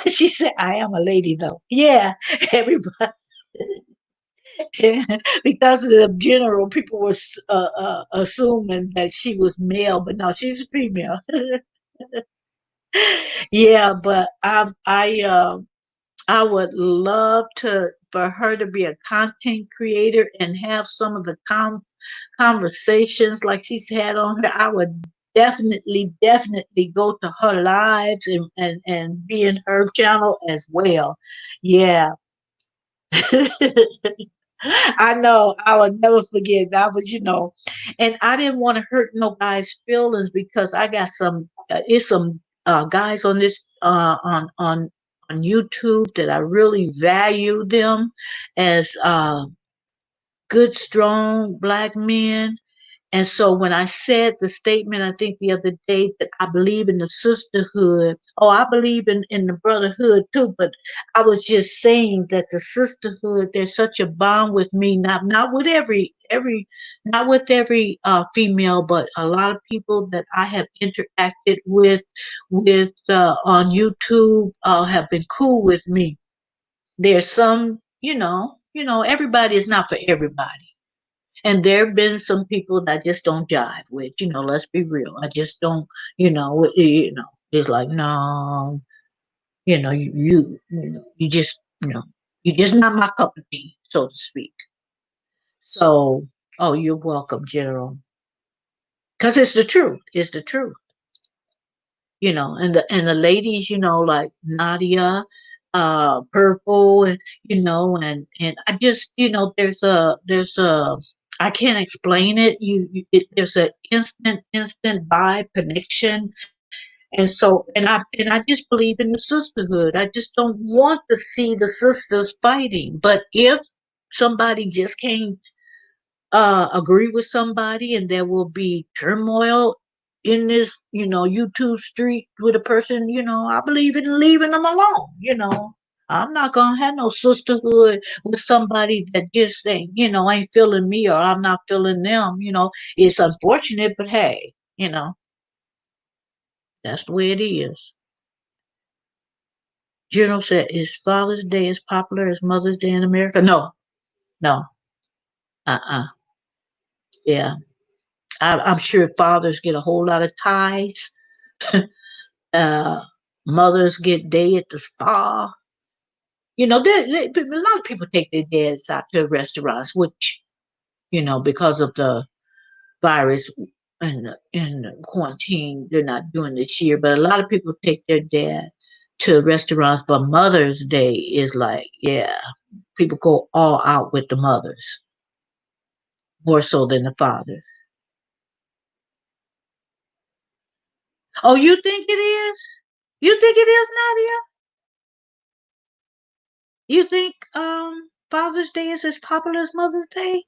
She said, I am a lady though. Yeah, everybody. Because of the general, people were assuming that she was male, but no, she's female. Yeah, but I would love to for her to be a content creator and have some of the conversations like she's had on her. I would definitely go to her lives and be in her channel as well. Yeah. I know I would never forget that was, and I didn't want to hurt no guy's feelings because I got it's some guys on this on YouTube that I really value them as good, strong black men. And so when I said the statement, I think the other day that I believe in the sisterhood, oh, I believe in the brotherhood too, but I was just saying that the sisterhood, there's such a bond with me, not with not with every female, but a lot of people that I have interacted with on YouTube have been cool with me. There's some, everybody is not for everybody. And there have been some people that I just don't jive with. Let's be real. I just don't. It's like no. You just you're just not my cup of tea, so to speak. So, oh, you're welcome, General, because it's the truth. It's the truth. And the ladies, like Nadia, Purple, and and I just, there's a I can't explain it. There's an instant vibe connection, and I just believe in the sisterhood. I just don't want to see the sisters fighting. But if somebody just can't agree with somebody and there will be turmoil in this YouTube street with a person, I believe in leaving them alone. I'm not gonna have no sisterhood with somebody that just ain't feeling me or I'm not feeling them. It's unfortunate, but hey, that's the way it is. General said, is Father's Day as popular as Mother's Day in America? No, no, uh-uh. Yeah, I'm sure fathers get a whole lot of ties. uh, Mothers get day at the spa. A lot of people take their dads out to restaurants, which, because of the virus, in quarantine. They're not doing this year, but a lot of people take their dad to restaurants. But Mother's Day is like, yeah, people go all out with the mothers more so than the fathers. Oh, you think it is? You think it is, Nadia? You think Father's Day is as popular as Mother's Day?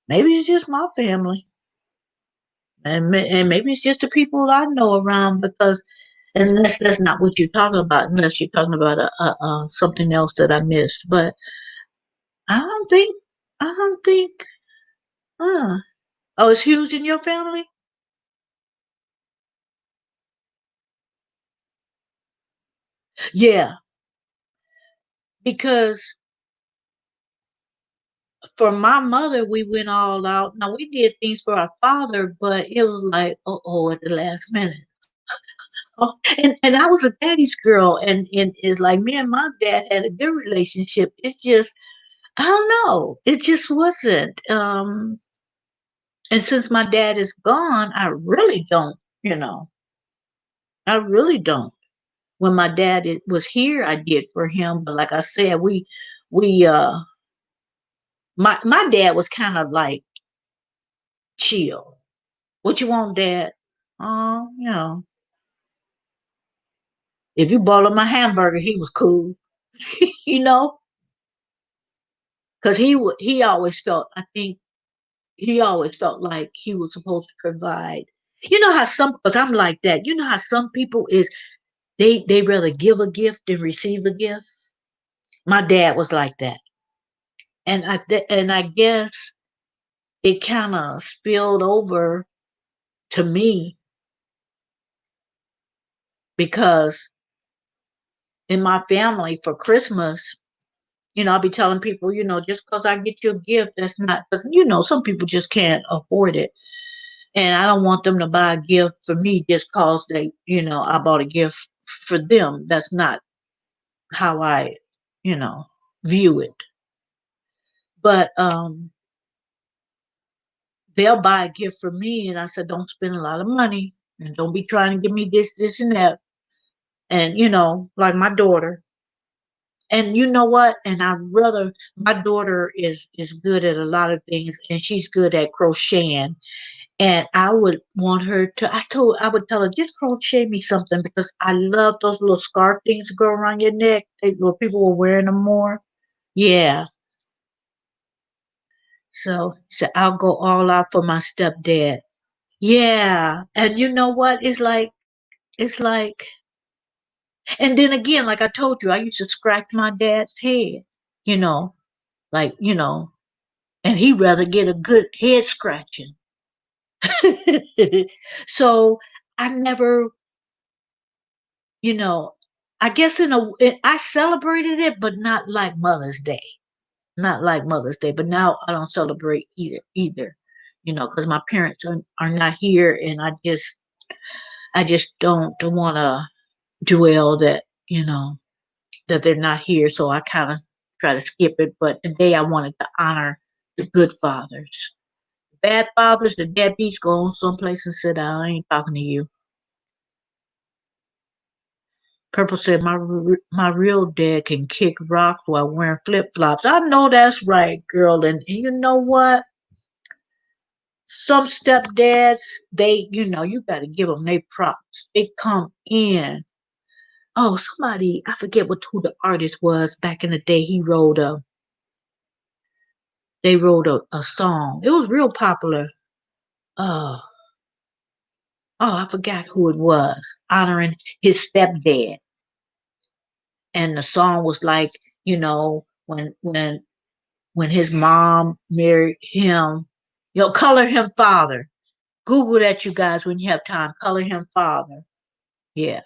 Maybe it's just my family, and maybe it's just the people I know around. Because unless that's not what you're talking about, unless you're talking about something else that I missed. But I don't think, I don't think. Uh, oh, it's huge in your family. Yeah, because for my mother, we went all out. Now we did things for our father, but it was like, oh, at the last minute. Oh, and I was a daddy's girl, and it's like me and my dad had a good relationship. It's just I don't know. It just wasn't. And since my dad is gone, I really don't. You know, I really don't. When my dad was here, I did for him. But like I said, we my dad was kind of like chill. What you want, Dad? You know, if you bought him a hamburger, he was cool. You know, because he always felt. I think he always felt like he was supposed to provide. You know how some, because I'm like that. You know how some people is they rather give a gift than receive a gift. My dad was like that, and I guess it kind of spilled over to me because in my family for Christmas, I'll be telling people, just because I get you a gift, that's not because some people just can't afford it. And I don't want them to buy a gift for me just cause I bought a gift for them. That's not how I, you know, view it. But they'll buy a gift for me, and I said, don't spend a lot of money, and don't be trying to give me this, and that. And like my daughter. And you know what? And I rather my daughter is good at a lot of things, and she's good at crocheting. And I would want her to. I would tell her, just crochet me something because I love those little scarf things that go around your neck. Where people were wearing them more. Yeah. So I'll go all out for my stepdad. Yeah. And you know what? It's like, and then again, like I told you, I used to scratch my dad's head, you know, like, and he'd rather get a good head scratching. So I never, you know, I guess I celebrated it, but not like Mother's Day, not like Mother's Day. But now I don't celebrate either, because my parents are not here, and I just don't want to dwell that they're not here. So I kind of try to skip it. But today I wanted to honor the good fathers. Bad fathers, the deadbeats, go on someplace and sit down. I ain't talking to you. Purple said, my real dad can kick rocks while wearing flip flops. I know that's right, girl. And you know what? Some stepdads, you got to give them their props. They come in. Oh, somebody, I forget who the artist was back in the day. They wrote a song. It was real popular. Oh, I forgot who it was, honoring his stepdad. And the song was like, when his mom married him, color him father. Google that, you guys, when you have time. Color him father. Yeah.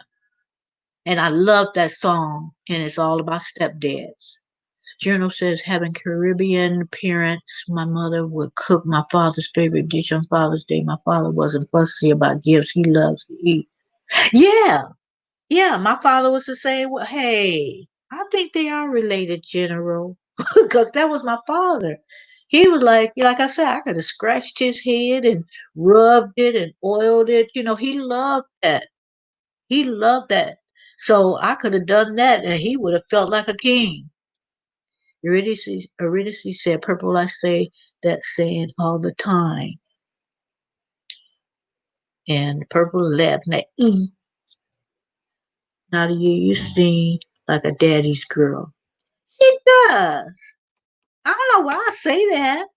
And I love that song, and it's all about stepdads. Journal says, having Caribbean parents, my mother would cook my father's favorite dish on Father's Day. My father wasn't fussy about gifts. He loves to eat. Yeah. Yeah. My father was the same way. Hey, I think they are related, General, because that was my father. He was like I said, I could have scratched his head and rubbed it and oiled it. He loved that. He loved that. So I could have done that and he would have felt like a king. Eurydice said, Purple, I say that saying all the time. And Purple laughed. Now, Nadia, you seem like a daddy's girl. She does. I don't know why I say that.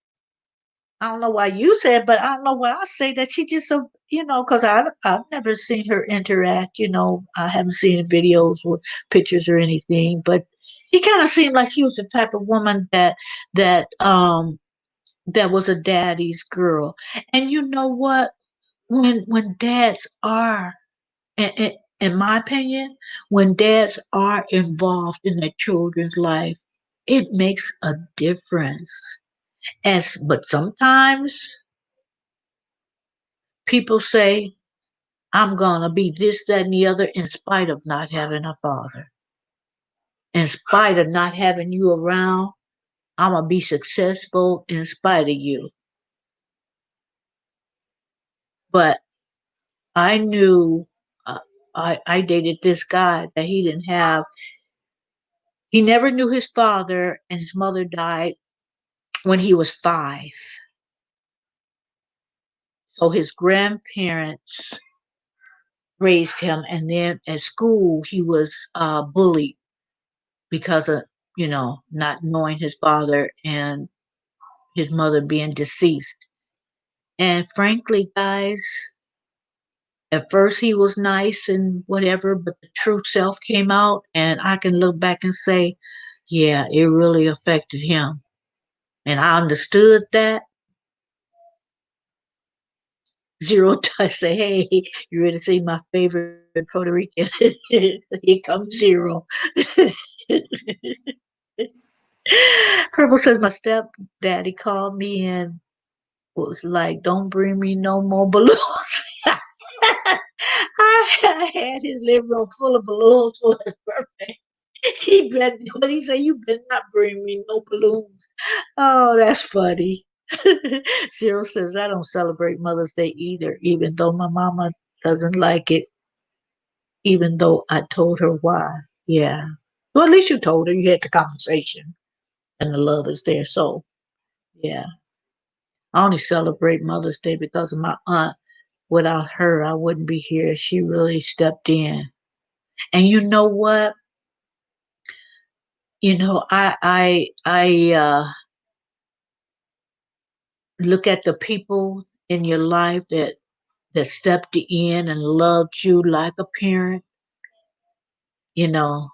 I don't know why you said, but I don't know why I say that. She just so because I've never seen her interact. I haven't seen videos with pictures or anything, but she kind of seemed like she was the type of woman that was a daddy's girl. And you know what? When dads are, in, in my opinion, when dads are involved in their children's life, it makes a difference. But sometimes people say, I'm gonna be this, that, and the other in spite of not having a father. In spite of not having you around, I'm gonna be successful in spite of you. But I knew I dated this guy that he never knew his father, and his mother died when he was 5. So his grandparents raised him, and then at school he was bullied because of not knowing his father and his mother being deceased. And frankly, guys, at first he was nice and whatever, but the true self came out, and I can look back and say, yeah, it really affected him. And I understood that. Zero, I say, hey, you ready to see my favorite Puerto Rican? Here comes Zero. Purple says my stepdaddy called me and was like, don't bring me no more balloons. I had his living room full of balloons for his birthday. What he say? You better not bring me no balloons. Oh, that's funny. Cyril says I don't celebrate Mother's Day either, even though my mama doesn't like it. Even though I told her why. Yeah. Well, at least you told her. You had the conversation, and the love is there. So yeah, I only celebrate Mother's Day because of my aunt. Without her, I wouldn't be here. She really stepped in. And you know what? I look at the people in your life that stepped in and loved you like a parent. You know,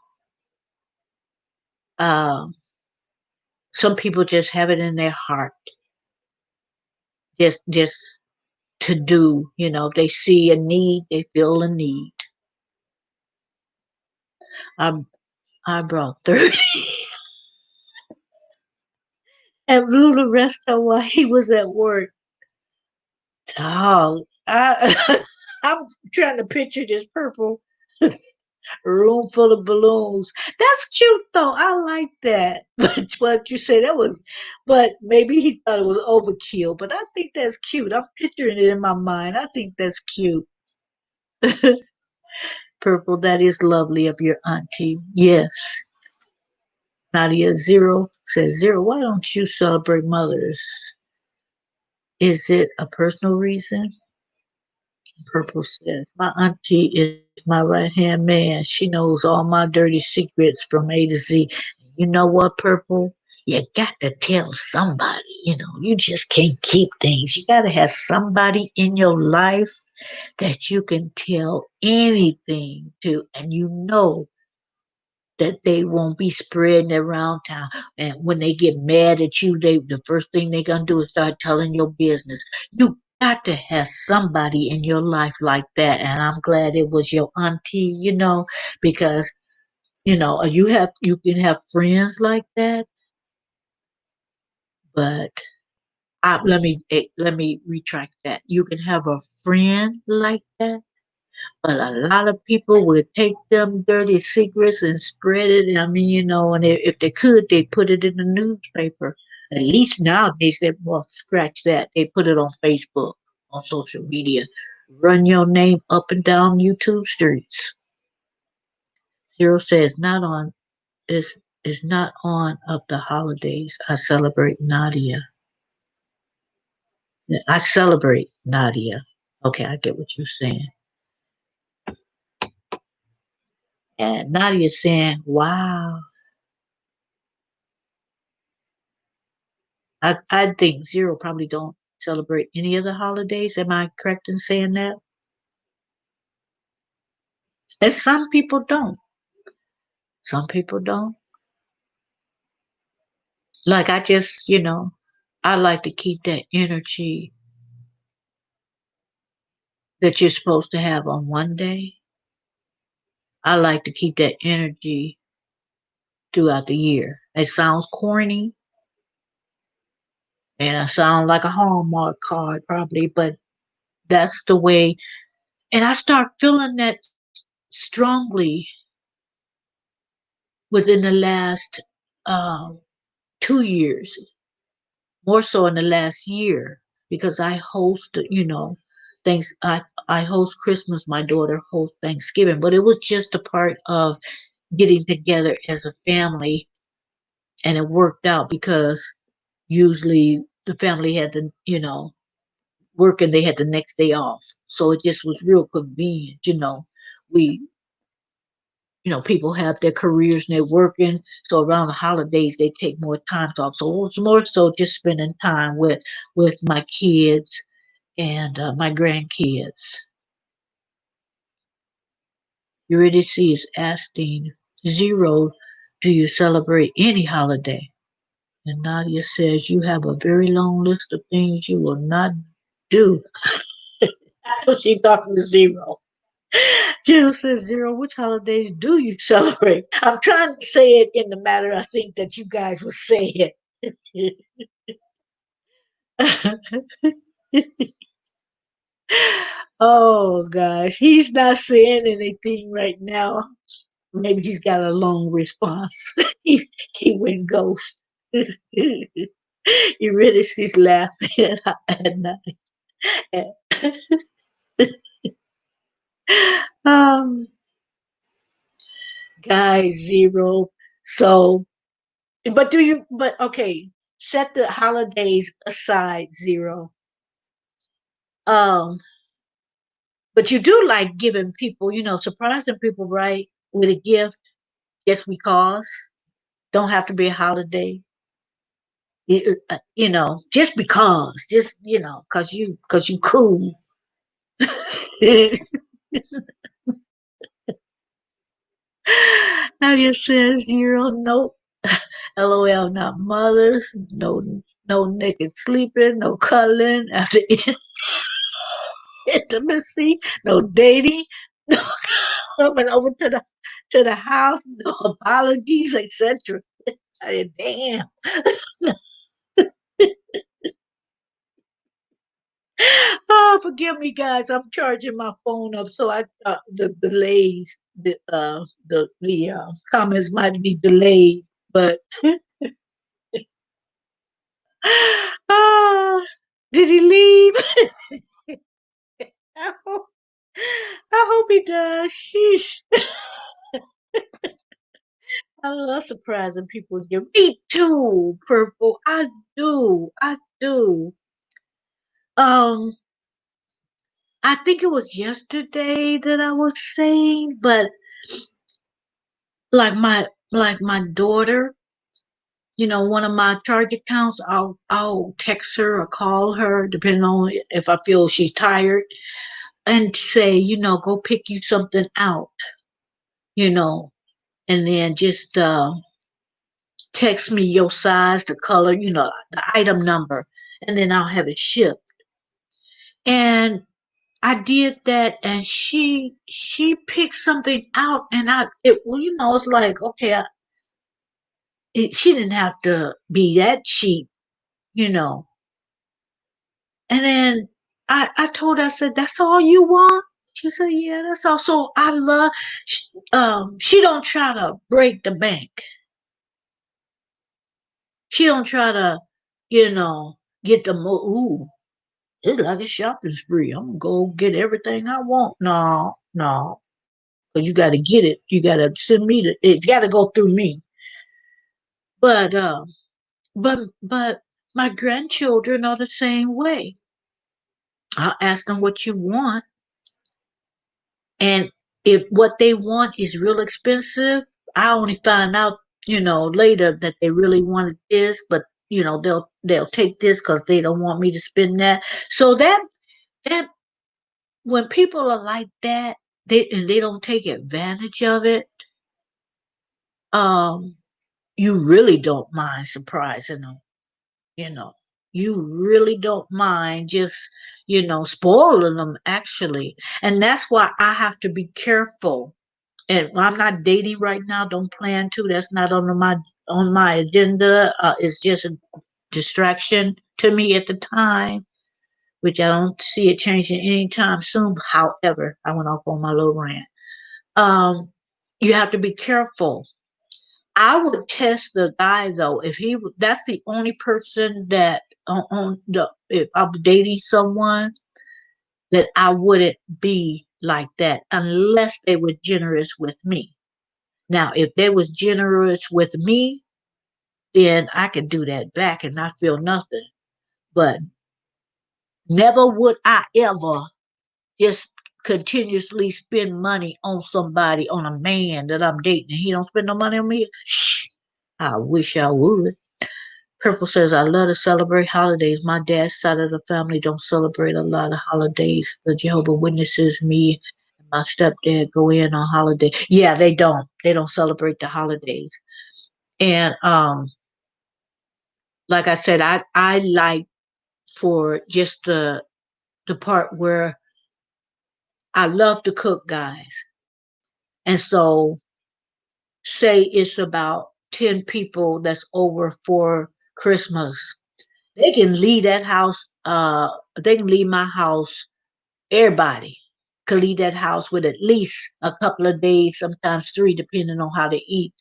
um, some people just have it in their heart, just to do. If they see a need, they feel a need. I I brought 30 and blew the rest of while he was at work. Dog, I'm trying to picture this purple room full of balloons. That's cute though. I like that. But what you say that was, but maybe he thought it was overkill. But I think that's cute. I'm picturing it in my mind. I think that's cute. Purple, that is lovely of your auntie. Yes. Nadia Zero says, Zero, why don't you celebrate mothers? Is it a personal reason? Purple says, my auntie is my right hand man. She knows all my dirty secrets from A to Z. You know what, Purple? You got to tell somebody. You just can't keep things. You got to have somebody in your life that you can tell anything to, and that they won't be spreading it around town. And when they get mad at you, the first thing they're gonna do is start telling your business. You got to have somebody in your life like that. And I'm glad it was your auntie, because you can have friends like that, but let me retract that. You can have a friend like that, but a lot of people would take them dirty secrets and spread it. I mean, and if they could, they'd put it in the newspaper. At least nowadays they will scratch that. They put it on Facebook, on social media. Run your name up and down YouTube streets. Zero says not on is not on of the holidays. I celebrate Nadia. I celebrate Nadia. Okay, I get what you're saying. And Nadia's saying, wow. I think Zero probably don't celebrate any of the holidays. Am I correct in saying that? And some people don't. Some people don't. Like I just, I like to keep that energy that you're supposed to have on one day. I like to keep that energy throughout the year. It sounds corny and I sound like a Hallmark card probably, but that's the way. And I start feeling that strongly within the last um, 2 years, more so in the last year, because I host, things. I host Christmas. My daughter hosts Thanksgiving, but it was just a part of getting together as a family, and it worked out because usually the family had to, work and they had the next day off, so it just was real convenient. We people have their careers and they're working. So around the holidays, they take more time off. So it was more so just spending time with my kids and my grandkids. Eurydice is asking Zero, do you celebrate any holiday? And Nadia says you have a very long list of things you will not do. I know she's talking to Zero. Jill says, Zero, which holidays do you celebrate? I'm trying to say it in the manner I think that you guys will say it. Oh gosh, he's not saying anything right now. Maybe he's got a long response. he went ghost. You really she's laughing at night. um, guys, Zero. So, but do you? But okay, set the holidays aside, Zero. Um, but you do like giving people, surprising people, right, with a gift just because. Don't have to be a holiday. Just because, just cause you cool. Nadia says zero, nope. LOL, not mothers, no naked sleeping, no cuddling after intimacy, no dating, no coming over to the house, no apologies, etc. Damn. Oh, forgive me, guys. I'm charging my phone up, so I the delays, the comments might be delayed, but ah, did he leave? I hope, I hope he does. Sheesh. I love surprising people. Me too, Purple. I do. I do. Um, I think it was yesterday that I was saying, but like my daughter, one of my charge accounts, I'll text her or call her, depending on if I feel she's tired, and say, go pick you something out, you know, and then just text me your size, the color, the item number, and then I'll have it shipped. And I did that, and she picked something out, and it's like okay, she didn't have to be that cheap, you know. And then I told her, I said, "That's all you want?" She said, "Yeah, that's all." So I love. She don't try to break the bank. She don't try to. you know, get the ooh, it's like a shopping spree. I'm gonna go get everything I want. No, no, because you got to get it. You got to send me the. It got to go through me. But but my grandchildren are the same way. I'll ask them what you want, and if what they want is real expensive, I only find out, later that they really wanted this, but they'll take this because they don't want me to spend that. So that when people are like that, they don't take advantage of it. Um, you really don't mind surprising them. You know, you really don't mind just spoiling them actually, and that's why I have to be careful. And I'm not dating right now. Don't plan to. That's not on my agenda. It's just a distraction to me at the time, which I don't see it changing anytime soon. However, I went off on my little rant. Um, you have to be careful. I would test the guy though. If that's the only person that on the if I'm dating someone that I wouldn't be like that unless they were generous with me. Now, if they was generous with me, then I can do that back and not feel nothing. But never would I ever just continuously spend money on somebody, on a man that I'm dating, and he don't spend no money on me. Shh, I wish I would. Purple says, I love to celebrate holidays. My dad's side of the family don't celebrate a lot of holidays. The Jehovah Witnesses, me, and my stepdad go in on holiday. Yeah, they don't. They don't celebrate the holidays. And like I said, I like for just the part where I love to cook, guys. And so say it's about 10 people that's over for Christmas. They can leave that house, they can leave my house, everybody can leave that house with at least a couple of days, sometimes three, depending on how they eat.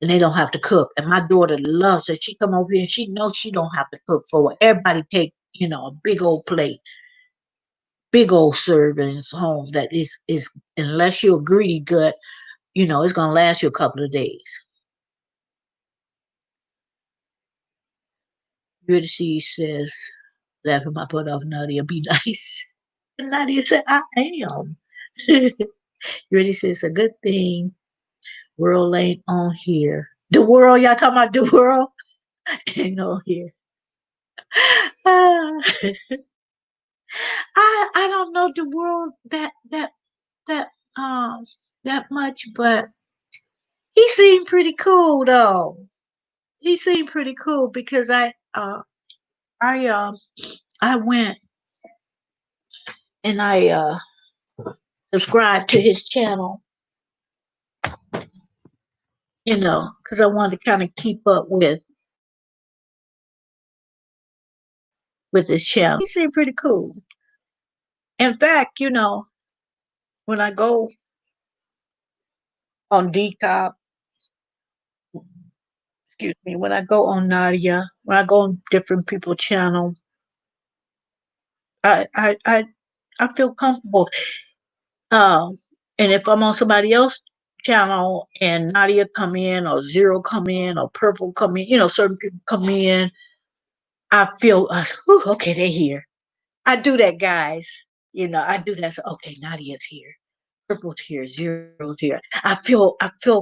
And they don't have to cook. And my daughter loves it. She come over here and she knows she don't have to cook for it. Everybody take, a big old plate, big old servings home that is unless you're a greedy gut, it's gonna last you a couple of days. Eurydice says, laughing my butt off, Nadia, be nice. And Nadia said, I am. Eurydice says, a good thing world ain't on here. The world, y'all talking about the world? Ain't on here. Ah, I don't know the world that um that much, but he seemed pretty cool though. He seemed pretty cool because I I went and I subscribed to his channel, because I wanted to kind of keep up with his channel. He seemed pretty cool. In fact, when I go on Decop, excuse me, when I go on Nadia, when I go on different people's channel, I I I I feel comfortable. Um, and if I'm on somebody else's channel and Nadia come in or Zero come in or Purple come in, certain people come in, I feel, whew, okay, they're here. I do that, guys. I do that. So, okay, Nadia's here. Purple's here. Zero's here. I feel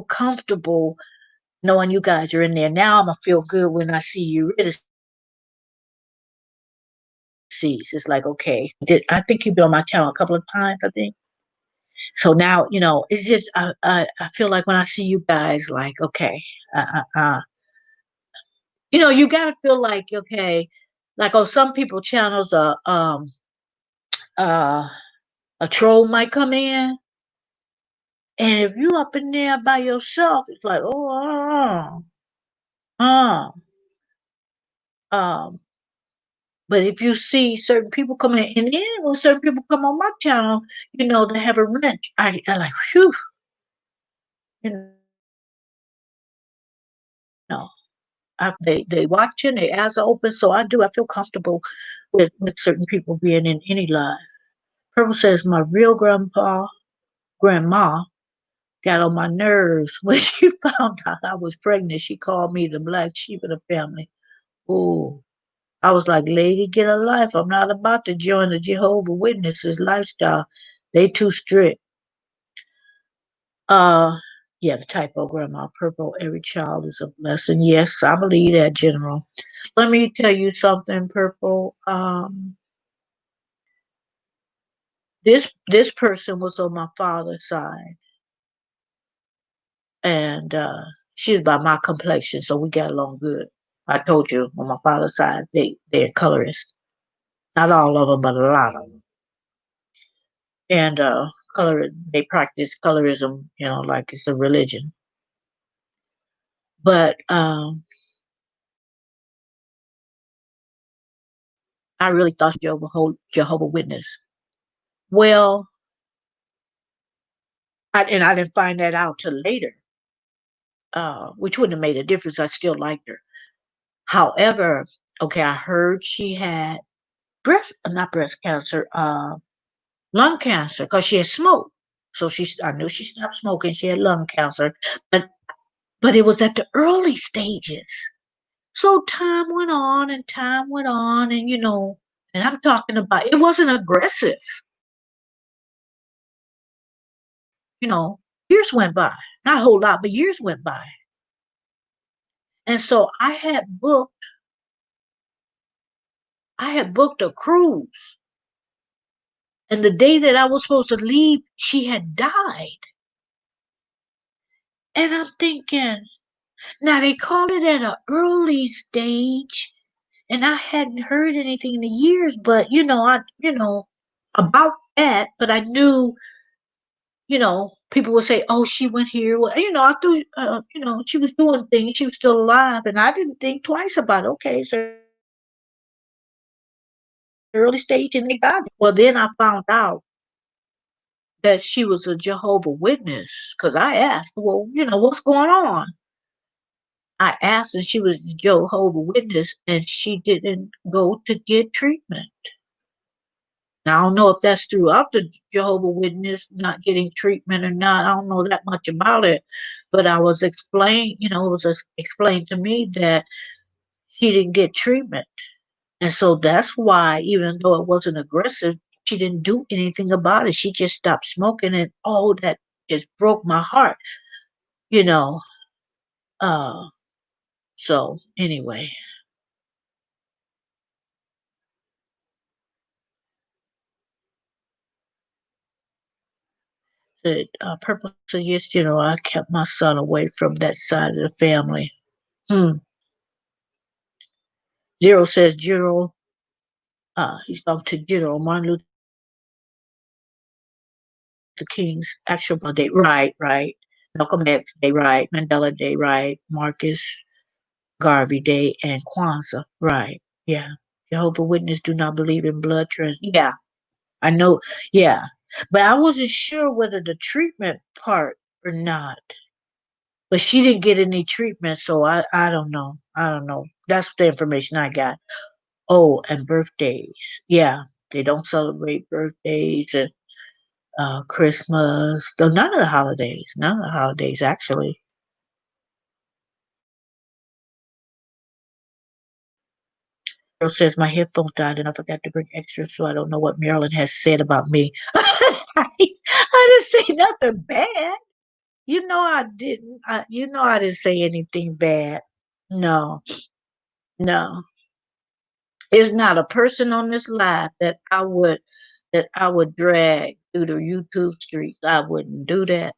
comfortable knowing you guys are in there. Now I'm gonna feel good when I see you. It's like, okay, I think you've been on my channel a couple of times, I think. So now, it's just I feel like when I see you guys, like, okay, you gotta feel like, okay, like on some people channels, uh a troll might come in, and if you up in there by yourself, it's like, oh, uh, um. But if you see certain people coming in, and then when certain people come on my channel, they have a wrench. I like, whew, you know. They watching, their eyes are open. So I do. I feel comfortable with certain people being in any live. Purple says my real grandma got on my nerves when she found out I was pregnant. She called me the black sheep of the family. Ooh. I was like, lady, get a life. I'm not about to join the Jehovah Witnesses lifestyle. They too strict. Uh yeah, the typo, Grandma Purple. Every child is a blessing. Yes, I believe that, General. Let me tell you something, Purple. This person was on my father's side, and she's by my complexion, so we got along good. I told you on my father's side, they're colorists. Not all of them, but a lot of them. And color they practice colorism, like it's a religion. But I really thought she was a Jehovah Witness. Well, and I didn't find that out till later, which wouldn't have made a difference. I still liked her. However, okay, I heard she had not breast cancer, lung cancer, because she had smoked. So I knew she stopped smoking. She had lung cancer, but it was at the early stages. So time went on, and and I'm talking about it wasn't aggressive. You know, years went by, not a whole lot, but years went by, and so I had booked a cruise, and the day that I was supposed to leave, she had died, and I'm thinking, now they call it at an early stage, and I hadn't heard anything in the years, but about that, but I knew people would say, "Oh, she went here." Well, I thought, she was doing things. She was still alive, and I didn't think twice about it. Okay, so early stage, and they got it. Well, then I found out that she was a Jehovah Witness because I asked, "Well, what's going on?" I asked, and she was Jehovah Witness, and she didn't go to get treatment. Now, I don't know if that's throughout the Jehovah Witness not getting treatment or not. I don't know that much about it, but I was explained, it was explained to me that she didn't get treatment, and so that's why, even though it wasn't aggressive, she didn't do anything about it. She just stopped smoking, and oh, that just broke my heart, you know. Uh, so anyway, the purpose of yes, I kept my son away from that side of the family. Hmm. Zero says General. He's talking to General Martin Luther King's actual birthday. Right, right. Malcolm X Day, right. Mandela Day, right. Marcus Garvey Day, and Kwanzaa, right. Yeah. Jehovah Witness do not believe in blood trans. Yeah, I know. Yeah, but I wasn't sure whether the treatment part or not. But she didn't get any treatment, so I don't know. I don't know. That's the information I got. Oh, and birthdays. Yeah, they don't celebrate birthdays and Christmas. No, none of the holidays. None of the holidays, actually. Girl says my headphones died and I forgot to bring extra, so I don't know what Marilyn has said about me. I didn't say nothing bad. I didn't. I didn't say anything bad. No, no. It's not a person on this live that I would drag through the YouTube streets. I wouldn't do that.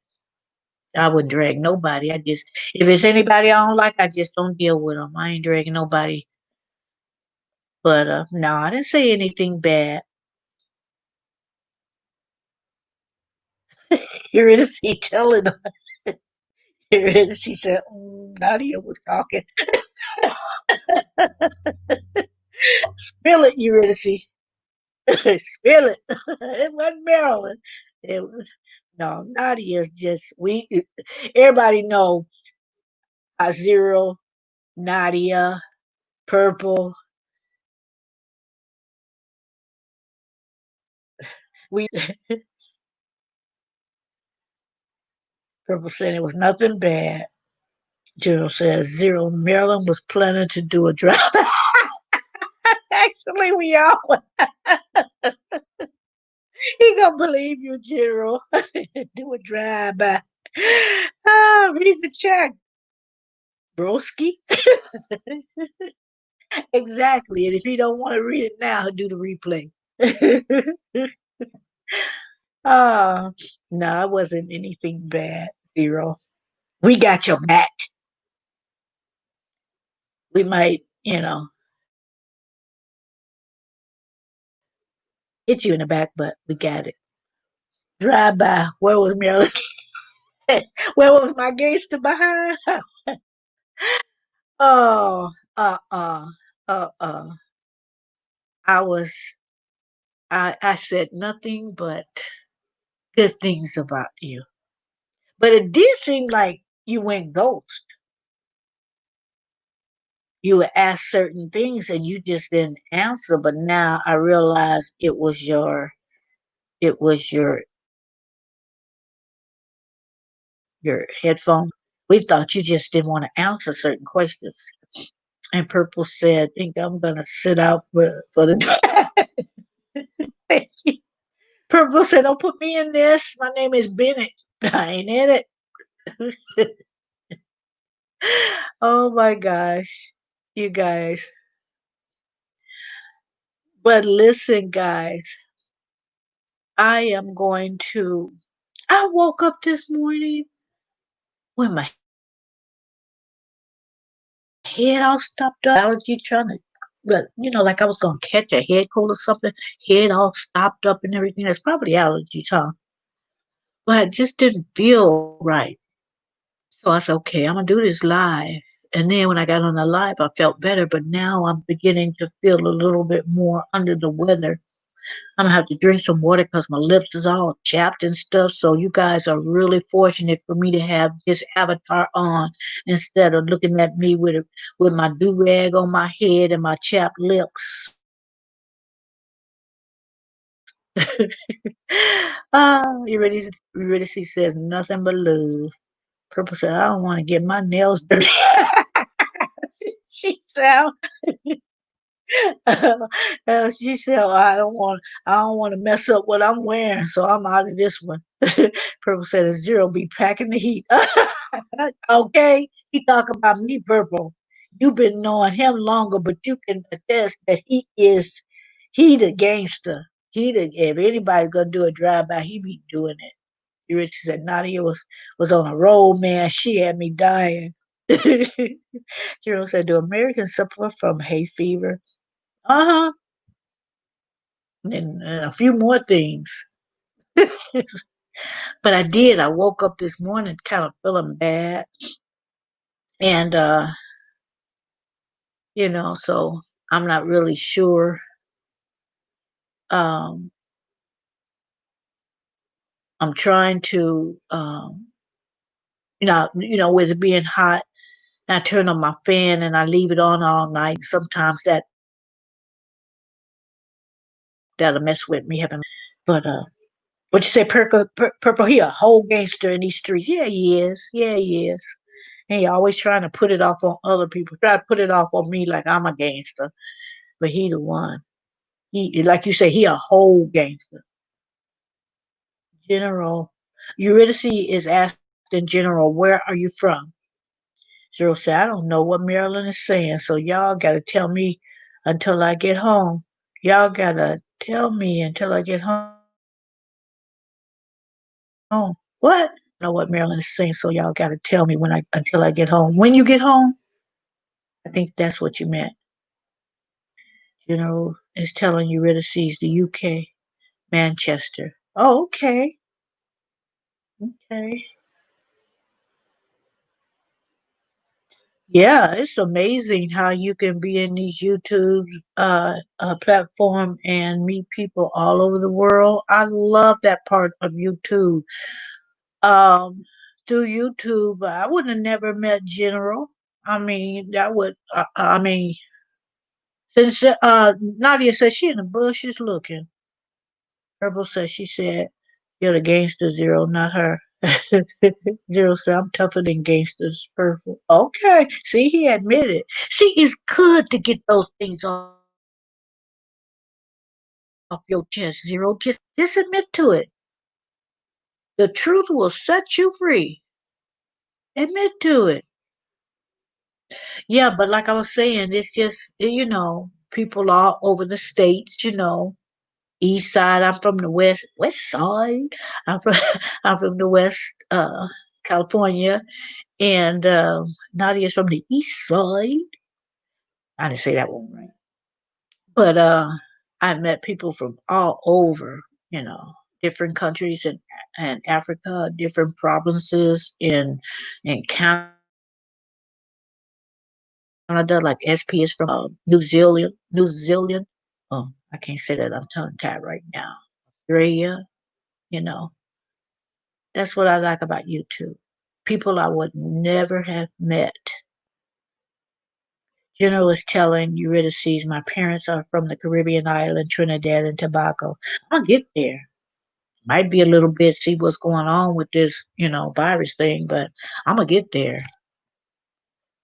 I wouldn't drag nobody. If it's anybody I don't like, I just don't deal with them. I ain't dragging nobody. But no, I didn't say anything bad. Here it is, he telling them. Here it is, he said, Nadia was talking. Spill it, Eurydice. Spill it. It wasn't Maryland. It was, no, Nadia's just, everybody know how Zero Nadia, Purple. We Purple said it was nothing bad. General says zero. Maryland was planning to do a drive. Actually, we all. He gonna believe you, General. Do a drive by. Ah, read the check, broski. Exactly. And if he don't want to read it now, he'll do the replay. Oh, no, it wasn't anything bad. Zero. We got your back. We might, hit you in the back, but we got it. Drive by. Where was Marilyn? Where was my gangster behind? Oh, uh. I was, I said nothing but good things about you. But it did seem like you went ghost. You would ask certain things and you just didn't answer. But now I realize it was your headphone. We thought you just didn't want to answer certain questions. And Purple said, I think I'm going to sit out for the. Purple said, don't put me in this. My name is Bennett. I ain't in it. Oh my gosh, you guys. But listen, guys, I am going to. I woke up this morning with my head all stopped up. Allergy trying to, but like I was gonna catch a head cold or something. Head all stopped up and everything. That's probably allergies, huh? But it just didn't feel right. So I said, okay, I'm gonna do this live. And then when I got on the live, I felt better. But now I'm beginning to feel a little bit more under the weather. I'm gonna have to drink some water because my lips is all chapped and stuff. So you guys are really fortunate for me to have this avatar on instead of looking at me with my do rag on my head and my chapped lips. You ready? You ready? She says nothing but love. Purple said, "I don't want to get my nails dirty." she sound. She said, "Oh, I don't want to mess up what I'm wearing, so I'm out of this one." Purple said, "Zero be packing the heat." Okay, he talk about me, Purple. You've been knowing him longer, but you can attest that he the gangster. If anybody's gonna do a drive by, he be doing it. Rich said, Nadia was on a roll, man. She had me dying. Jerome said, do Americans suffer from hay fever? Uh-huh. And a few more things. But I did. I woke up this morning kind of feeling bad. And so I'm not really sure. Um I'm trying to with it being hot, I turn on my fan and I leave it on all night. Sometimes that'll mess with me having but what you say, Purple? He a whole gangster in these streets. Yeah, he is. Yeah, he is. And he always trying to put it off on other people. Try to put it off on me like I'm a gangster, but he the one. He, like you say, he a whole gangster. General, Eurydice is asking General, where are you from? Zero said, I don't know what Maryland is saying, so y'all gotta tell me until I get home. Y'all gotta tell me until I get home. What? I know what Maryland is saying, so y'all gotta tell me until I get home. When you get home, I think that's what you meant. General is telling Eurydice the UK, Manchester. Oh, okay. Okay. Yeah, it's amazing how you can be in these YouTube platform and meet people all over the world. I love that part of YouTube. Um, through YouTube, I would have never met General. I mean, that would. I mean, since Nadia said she in the bushes looking. Purple said she said you're the gangster Zero, not her. Zero said I'm tougher than gangsters. Purple. Okay. See, he admitted. See, it's good to get those things off your chest, Zero. Just admit to it. The truth will set you free. Admit to it. Yeah, but like I was saying, it's just people all over the states. East side. I'm from the west side. I'm from I'm from the west California, and Nadia's from the east side. I didn't say that one right, but I met people from all over. Different countries in Africa, different provinces in Canada, like SP is from New Zealand. New Zealand. Oh, I can't say that. I'm tongue tied right now. Australia. You know, that's what I like about YouTube. People I would never have met. General is telling Eurydice, my parents are from the Caribbean island, Trinidad and Tobago. I'll get there. Might be a little bit, see what's going on with this virus thing, but I'm gonna get there.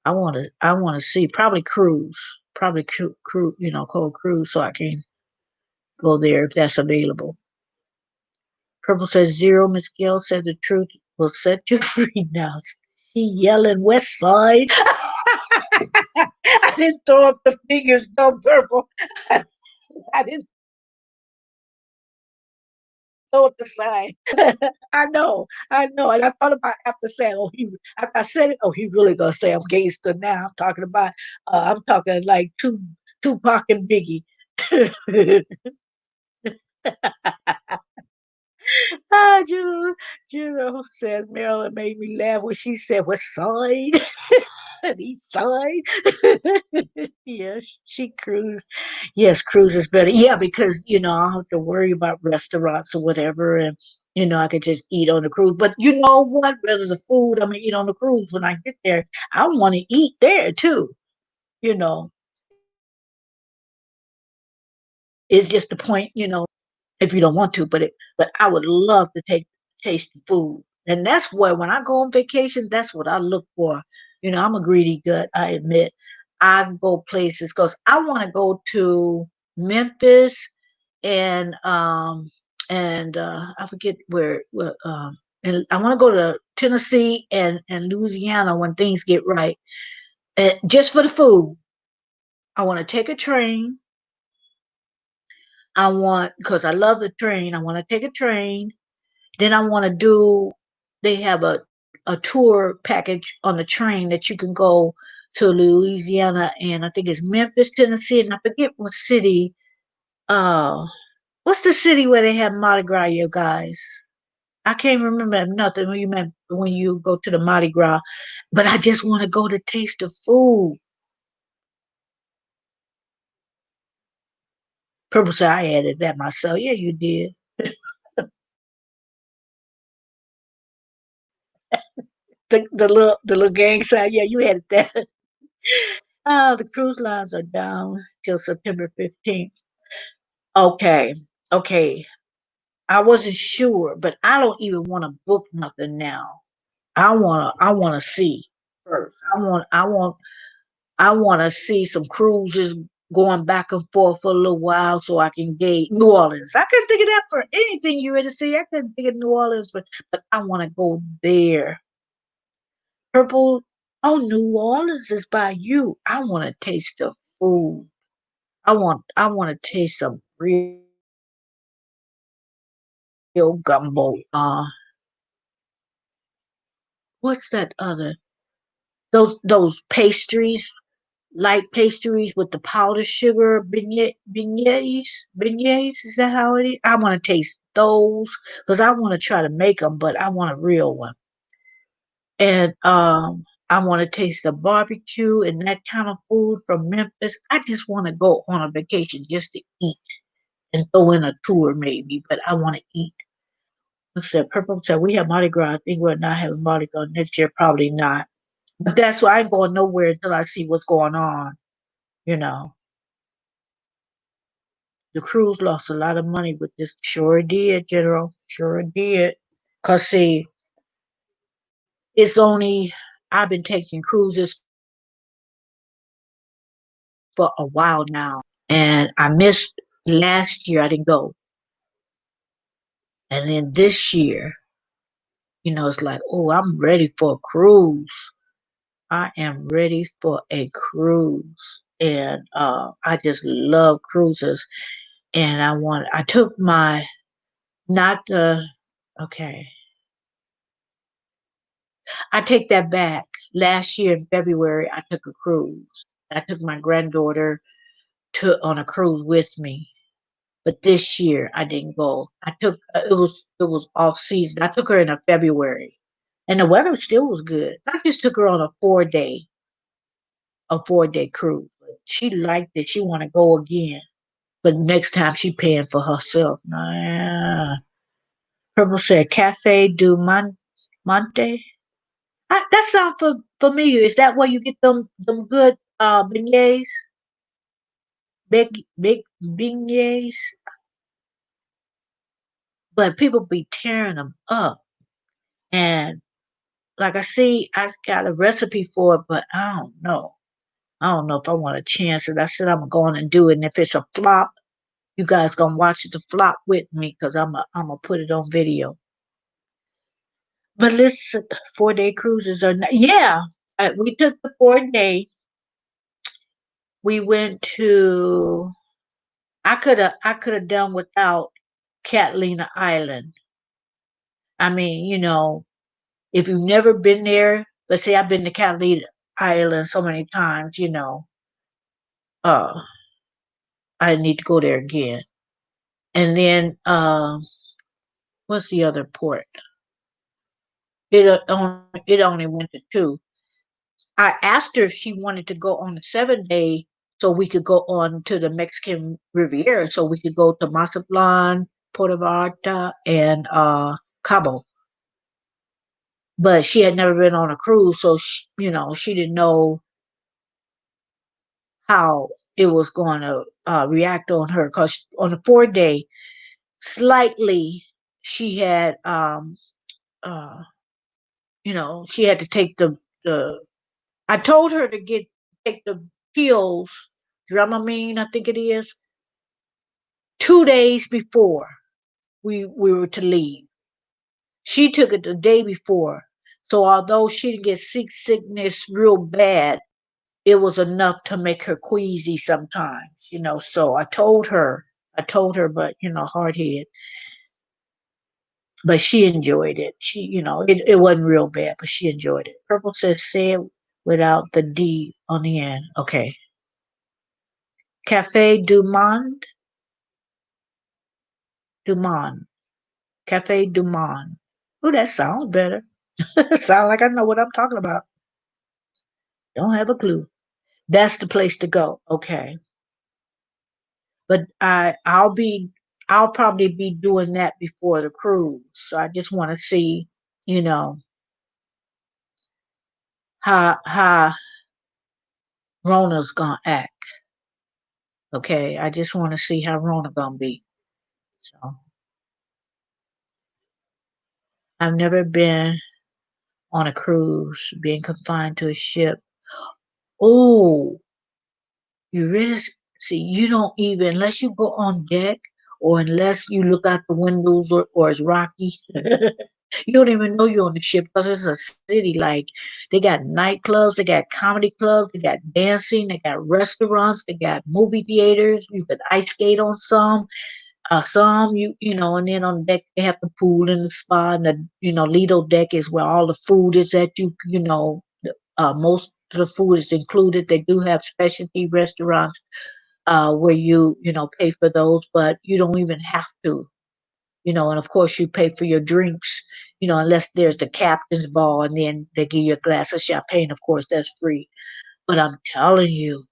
I wanna see probably cruise, probably cold cruise, so I can go there if that's available. Purple says zero. Miss Gill said the truth will set you free now. She yelling West Side. I didn't throw up the fingers, no purple. I didn't throw up the sign. I know. And I thought about after saying, after I said it, he really gonna say I'm gangster now. I'm talking like Tupac and Biggie. Juno says Marilyn made me laugh when she said, "What side?" East side. Yes, she cruised. Yes, cruise is better. Yeah, because I don't have to worry about restaurants or whatever, and I could just eat on the cruise. But you know what? Whether the food I'm gonna eat on the cruise when I get there, I want to eat there too. You know, it's just the point. If you don't want to, but I would love to taste the food. And that's where when I go on vacation, that's what I look for. I'm a greedy gut, I admit. I go places because I want to go to Memphis and I forget where and I want to go to Tennessee and Louisiana when things get right. And just for the food. I want to take a train. Because I love the train, I want to take a train. Then I want to they have a tour package on the train that you can go to Louisiana and I think it's Memphis, Tennessee, and I forget what city. Uh, what's the city where they have Mardi Gras, you guys? I can't remember nothing when you go to the Mardi Gras, but I just want to go to taste the food. Purple said I added that myself. Yeah, you did. The little gang sign. Yeah, you added that. The cruise lines are down till September 15th. Okay. Okay. I wasn't sure, but I don't even want to book nothing now. I wanna see first. I wanna see some cruises going back and forth for a little while so I can gauge New Orleans. I couldn't think of that for anything you ready to see. I couldn't think of New Orleans, but I wanna go there. Purple. Oh, New Orleans is by you. I wanna taste the food. I want to taste some real gumbo. What's that other? Those pastries, light pastries with the powdered sugar beignets. Is that how it is? I want to taste those because I want to try to make them, but I want a real one. And I want to taste the barbecue and that kind of food from Memphis. I just want to go on a vacation just to eat and throw in a tour maybe, but I want to eat. Said Purple said we have Mardi Gras. I think we're not having Mardi Gras next year. Probably not. But that's why I ain't going nowhere until I see what's going on. You know, the cruise lost a lot of money with this. Sure did, General. Sure did. Cause see, it's only I've been taking cruises for a while now, and I missed last year. I didn't go, and then this year, it's like, oh, I'm ready for a cruise. I am ready for a cruise, and I just love cruises. And I took my not the okay. I take that back. Last year in February, I took a cruise. I took my granddaughter to on a cruise with me. But this year I didn't go. I took it was off season. I took her in a February, and the weather still was good. I just took her on a 4-day cruise. She liked it. She want to go again. But next time she paying for herself. Nah. Purple said Cafe du Monte. That sounds familiar. Is that where you get them good beignets? Big beignets? But people be tearing them up. And like I got a recipe for it, but I don't know. I don't know if I want to chance it. I said I'm going to do it. And if it's a flop, you guys gonna watch it to flop with me because I'm gonna put it on video. But listen, 4-day cruises are not, yeah. We took the 4-day. We went to. I could have done without Catalina Island. I mean, if you've never been there, let's say I've been to Catalina Island so many times, uh, I need to go there again. And then, what's the other port? It only went to two. I asked her if she wanted to go on a 7-day so we could go on to the Mexican Riviera, so we could go to Mazatlan, Puerto Vallarta, and Cabo. But she had never been on a cruise, so she didn't know how it was going to react on her. Because on the 4-day, slightly, she had uh, she had to take the. I told her to take the pills, Dramamine, I think it is, 2 days before we were to leave. She took it the day before. So although she didn't get sickness real bad, it was enough to make her queasy sometimes. So I told her, but hard head. But she enjoyed it. It wasn't real bad, but she enjoyed it. Purple says say it without the D on the end. Okay. Cafe du Monde, du Monde, Cafe du Monde. Oh, that sounds better. Sound like I know what I'm talking about. Don't have a clue. That's the place to go. Okay. But I'll probably be doing that before the cruise. So I just want to see, you know, how Rona's gonna act. Okay. I just want to see how Rona gonna be. So I've never been on a cruise, being confined to a ship. Oh, you really see you don't even unless you go on deck or unless you look out the windows or it's rocky. You don't even know you're on the ship because it's a city. Like they got nightclubs, they got comedy clubs, they got dancing, they got restaurants, they got movie theaters. You could ice skate on some and then on deck they have the pool and the spa and the Lido deck is where all the food is at. Most of the food is included. They do have specialty restaurants where you pay for those, but you don't even have to. And of course you pay for your drinks, unless there's the captain's ball and then they give you a glass of champagne. Of course, that's free. But I'm telling you,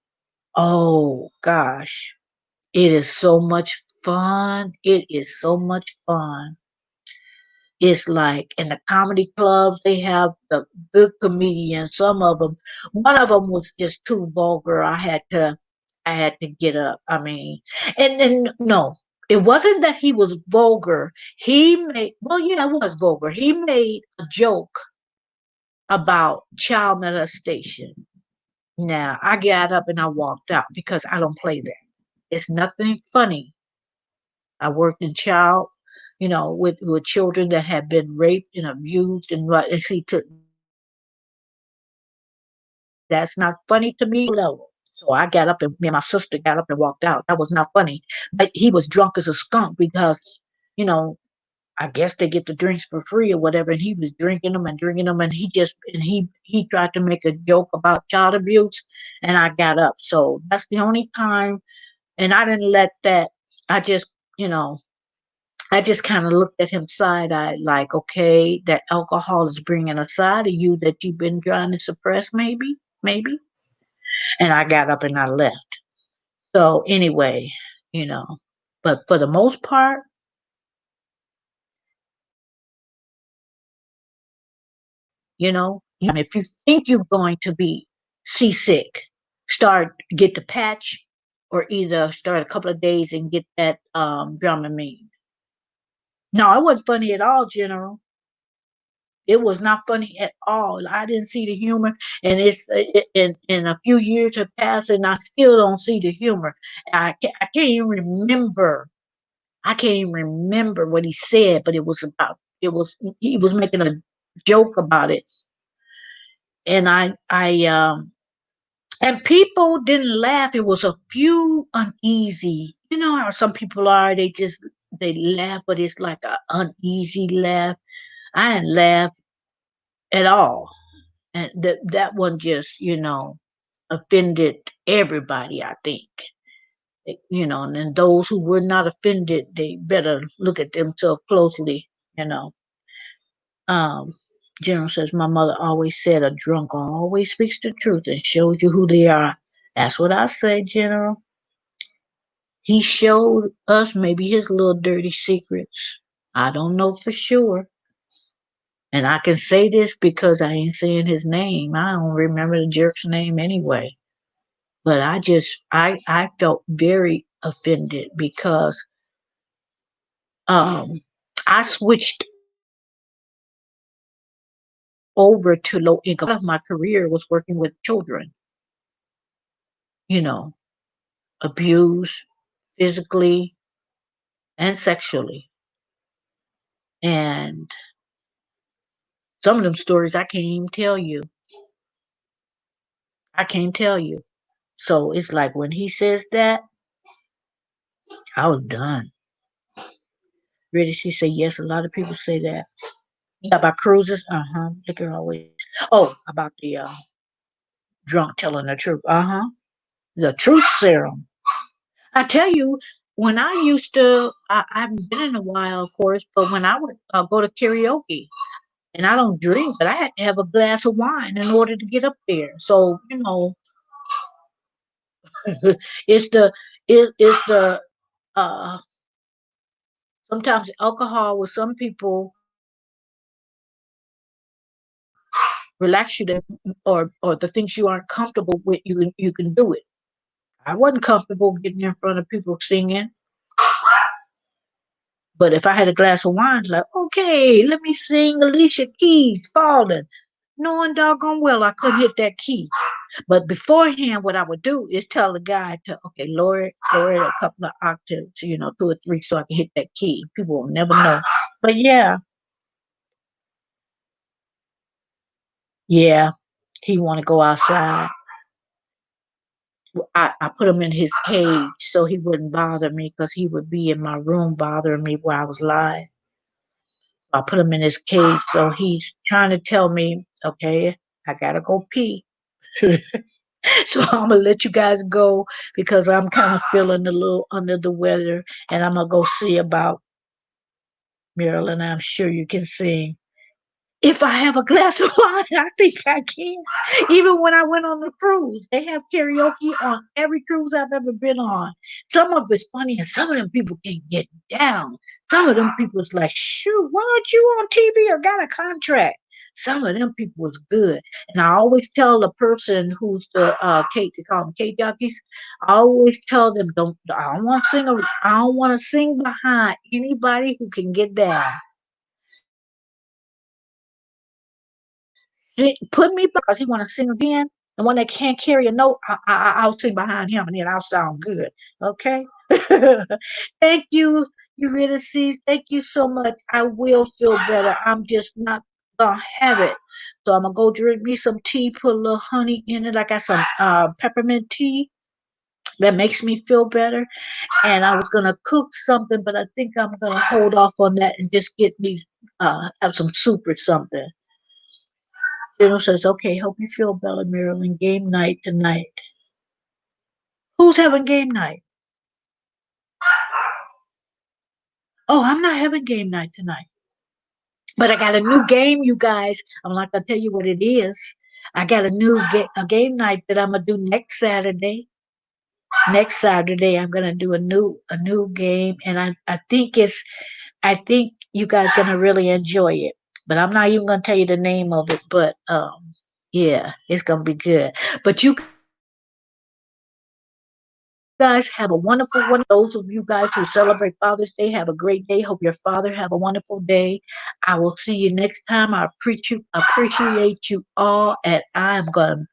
oh gosh, it is so much fun. It is so much fun. It's like in the comedy clubs, they have the good comedians. Some of them, one of them was just too vulgar. I had to get up. I mean, and then no, it wasn't that he was vulgar. He made, well, yeah, it was vulgar. He made a joke about child molestation. Now, I got up and I walked out because I don't play that. It's nothing funny. I worked in child, with children that have been raped and abused and what. And see, that's not funny to me. Level. So I got up and me and my sister got up and walked out. That was not funny. But he was drunk as a skunk because, you know, I guess they get the drinks for free or whatever, and he was drinking them, and he tried to make a joke about child abuse, and I got up. So that's the only time, and I didn't let that. I just, you know, I just kind of looked at him side eye, like, okay, that alcohol is bringing a side of you that you've been trying to suppress, maybe. And I got up and I left. So anyway, you know, but for the most part, if you think you're going to be seasick, get the patch, or either start a couple of days and get that Dramamine. No, it wasn't funny at all, General. It was not funny at all. I didn't see the humor, and in a few years have passed, and I still don't see the humor. I can't even remember. I can't even remember what he said, but it was he was making a joke about it, and and people didn't laugh. It was a few uneasy. You know how some people are. They laugh, but it's like an uneasy laugh. I didn't laugh at all, and that one just offended everybody. I think and then those who were not offended, they better look at themselves closely. You know, um, General says my mother always said a drunk always speaks the truth and shows you who they are. That's what I say, General. He showed us maybe his little dirty secrets. I don't know for sure. And I can say this because I ain't saying his name. I don't remember the jerk's name anyway. But I felt very offended because um I switched over to low income. A lot of my career was working with children, you know, abused physically and sexually. And some of them stories I can't even tell you. I can't tell you. So it's like when he says that, I was done. Ready? She said, yes, a lot of people say that. Yeah, about cruises. Uh huh. Liquor always. Oh, about the drunk telling the truth. Uh huh. The truth serum. I tell you, when I used to, I haven't been in a while, of course, but when I would go to karaoke, and I don't drink, but I had to have a glass of wine in order to get up there. So it's it's the uh sometimes alcohol with some people relax you to, or the things you aren't comfortable with, you can do it. I wasn't comfortable getting in front of people singing, but if I had a glass of wine, it's like, okay, let me sing Alicia Keys Falling, knowing doggone well I couldn't hit that key. But beforehand, what I would do is tell the guy to, okay, lower it a couple of octaves, 2 or 3, so I can hit that key. People will never know. But yeah, yeah, he want to go outside. I put him in his cage so he wouldn't bother me because he would be in my room bothering me while I was live. I put him in his cage, so he's trying to tell me, okay, I gotta go pee. So I'm gonna let you guys go because I'm kind of feeling a little under the weather, and I'm gonna go see about Marilyn. I'm sure you can sing. If I have a glass of wine, I think I can. Even when I went on the cruise, they have karaoke on every cruise I've ever been on. Some of it's funny, and some of them people can't get down. Some of them people is like, shoot, why aren't you on TV or got a contract? Some of them people was good. And I always tell the person who's the Kate, they call them Kate jockeys. I always tell them, I don't want to sing. I don't want to sing behind anybody who can get down. Put me because he want to sing again. The one that can't carry a note, I'll sing behind him and then I'll sound good. Okay. Thank you, Eurydice. Thank you so much. I will feel better. I'm just not gonna have it. So I'm gonna go drink me some tea, put a little honey in it. I got some peppermint tea that makes me feel better. And I was gonna cook something, but I think I'm gonna hold off on that and just get me have some soup or something. General says, okay, hope you feel better, Marilyn. Game night tonight. Who's having game night? Oh, I'm not having game night tonight. But I got a new game, you guys. I'm not going to tell you what it is. I got a game night that I'm going to do next Saturday. Next Saturday, I'm going to do a new game. And I think you guys going to really enjoy it. But I'm not even going to tell you the name of it. But yeah, it's going to be good. But you guys have a wonderful one. Those of you guys who celebrate Father's Day, have a great day. Hope your father have a wonderful day. I will see you next time. Appreciate you all, and I'm gonna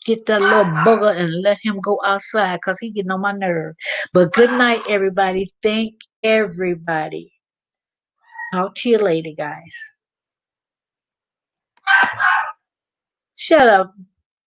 get that little bugger and let him go outside because he getting on my nerve. But good night, everybody. Thank everybody. Talk to you later, guys. Shut up.